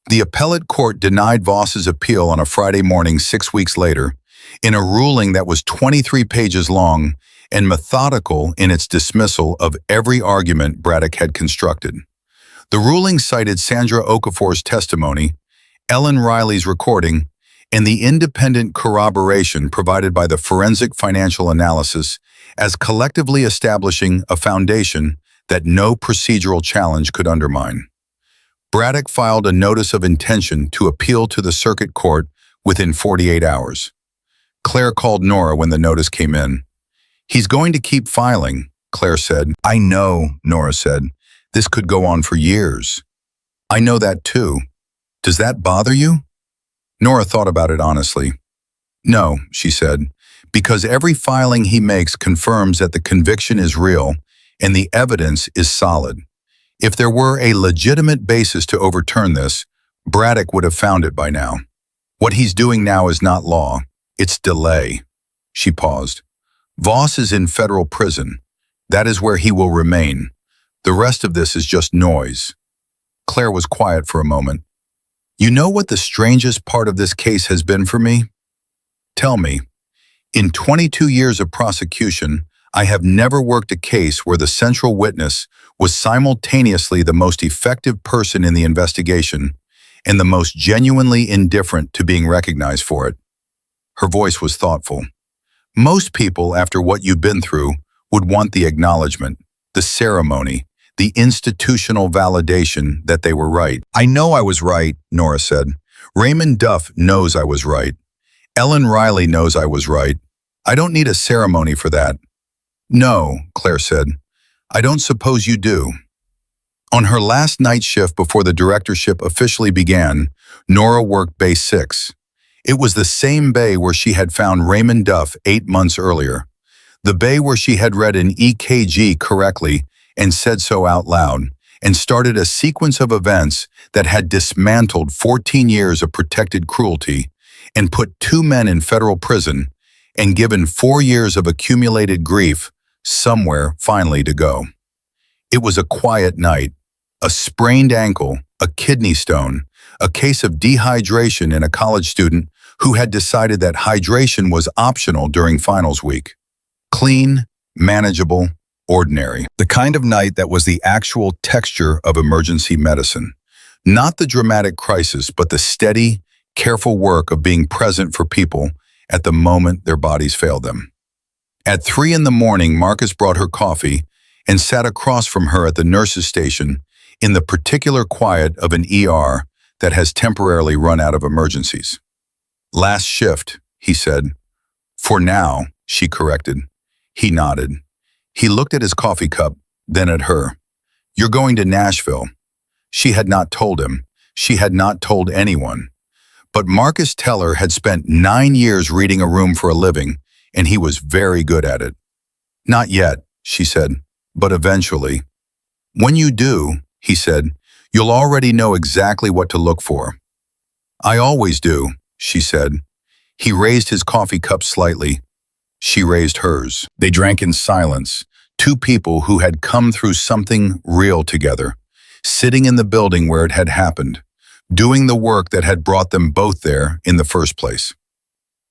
The appellate court denied Voss's appeal on a Friday morning 6 weeks later, in a ruling that was 23 pages long and methodical in its dismissal of every argument Braddock had constructed. The ruling cited Sandra Okafor's testimony, Ellen Riley's recording, and the independent corroboration provided by the forensic financial analysis as collectively establishing a foundation that no procedural challenge could undermine. Braddock filed a notice of intention to appeal to the circuit court within 48 hours. Claire called Nora when the notice came in. "He's going to keep filing," Claire said. "I know," Nora said. "This could go on for years." "I know that too. Does that bother you?" Nora thought about it honestly. "No," she said, "because every filing he makes confirms that the conviction is real and the evidence is solid. If there were a legitimate basis to overturn this, Braddock would have found it by now. What he's doing now is not law, it's delay." She paused. "Voss is in federal prison. That is where he will remain. The rest of this is just noise." Claire was quiet for a moment. "You know what the strangest part of this case has been for me? Tell me. In 22 years of prosecution, I have never worked a case where the central witness was simultaneously the most effective person in the investigation and the most genuinely indifferent to being recognized for it." Her voice was thoughtful. "Most people, after what you've been through, would want the acknowledgement, the ceremony, the institutional validation that they were right." "I know I was right," Nora said. "Raymond Duff knows I was right. Ellen Riley knows I was right. I don't need a ceremony for that." "No," Claire said. "I don't suppose you do." On her last night shift before the directorship officially began, Nora worked Bay 6. It was the same bay where she had found Raymond Duff 8 months earlier. The bay where she had read an EKG correctly and said so out loud, and started a sequence of events that had dismantled 14 years of protected cruelty and put 2 men in federal prison and given 4 years of accumulated grief somewhere finally to go. It was a quiet night, a sprained ankle, a kidney stone, a case of dehydration in a college student who had decided that hydration was optional during finals week. Clean, manageable, ordinary. The kind of night that was the actual texture of emergency medicine. Not the dramatic crisis, but the steady, careful work of being present for people at the moment their bodies failed them. At 3 in the morning, Marcus brought her coffee and sat across from her at the nurse's station in the particular quiet of an ER that has temporarily run out of emergencies. "Last shift," he said. "For now," she corrected. He nodded. He looked at his coffee cup, then at her. "You're going to Nashville." She had not told him. She had not told anyone. But Marcus Teller had spent 9 years reading a room for a living, and he was very good at it. "Not yet," she said, "but eventually." "When you do," he said, "you'll already know exactly what to look for." "I always do," she said. He raised his coffee cup slightly. She raised hers. They drank in silence, 2 people who had come through something real together, sitting in the building where it had happened, doing the work that had brought them both there in the first place.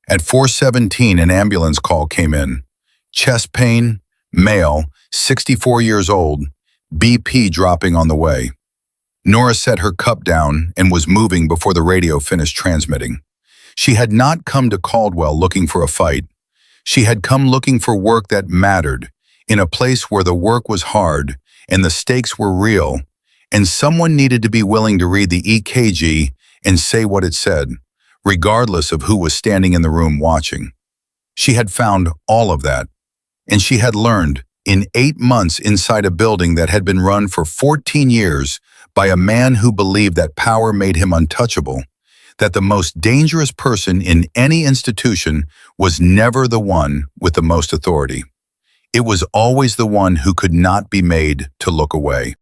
At 4:17, an ambulance call came in. Chest pain, male, 64 years old, BP dropping on the way. Nora set her cup down and was moving before the radio finished transmitting. She had not come to Caldwell looking for a fight. She had come looking for work that mattered, in a place where the work was hard and the stakes were real, and someone needed to be willing to read the EKG and say what it said, regardless of who was standing in the room watching. She had found all of that, and she had learned in 8 months inside a building that had been run for 14 years by a man who believed that power made him untouchable, that the most dangerous person in any institution was never the one with the most authority. It was always the one who could not be made to look away.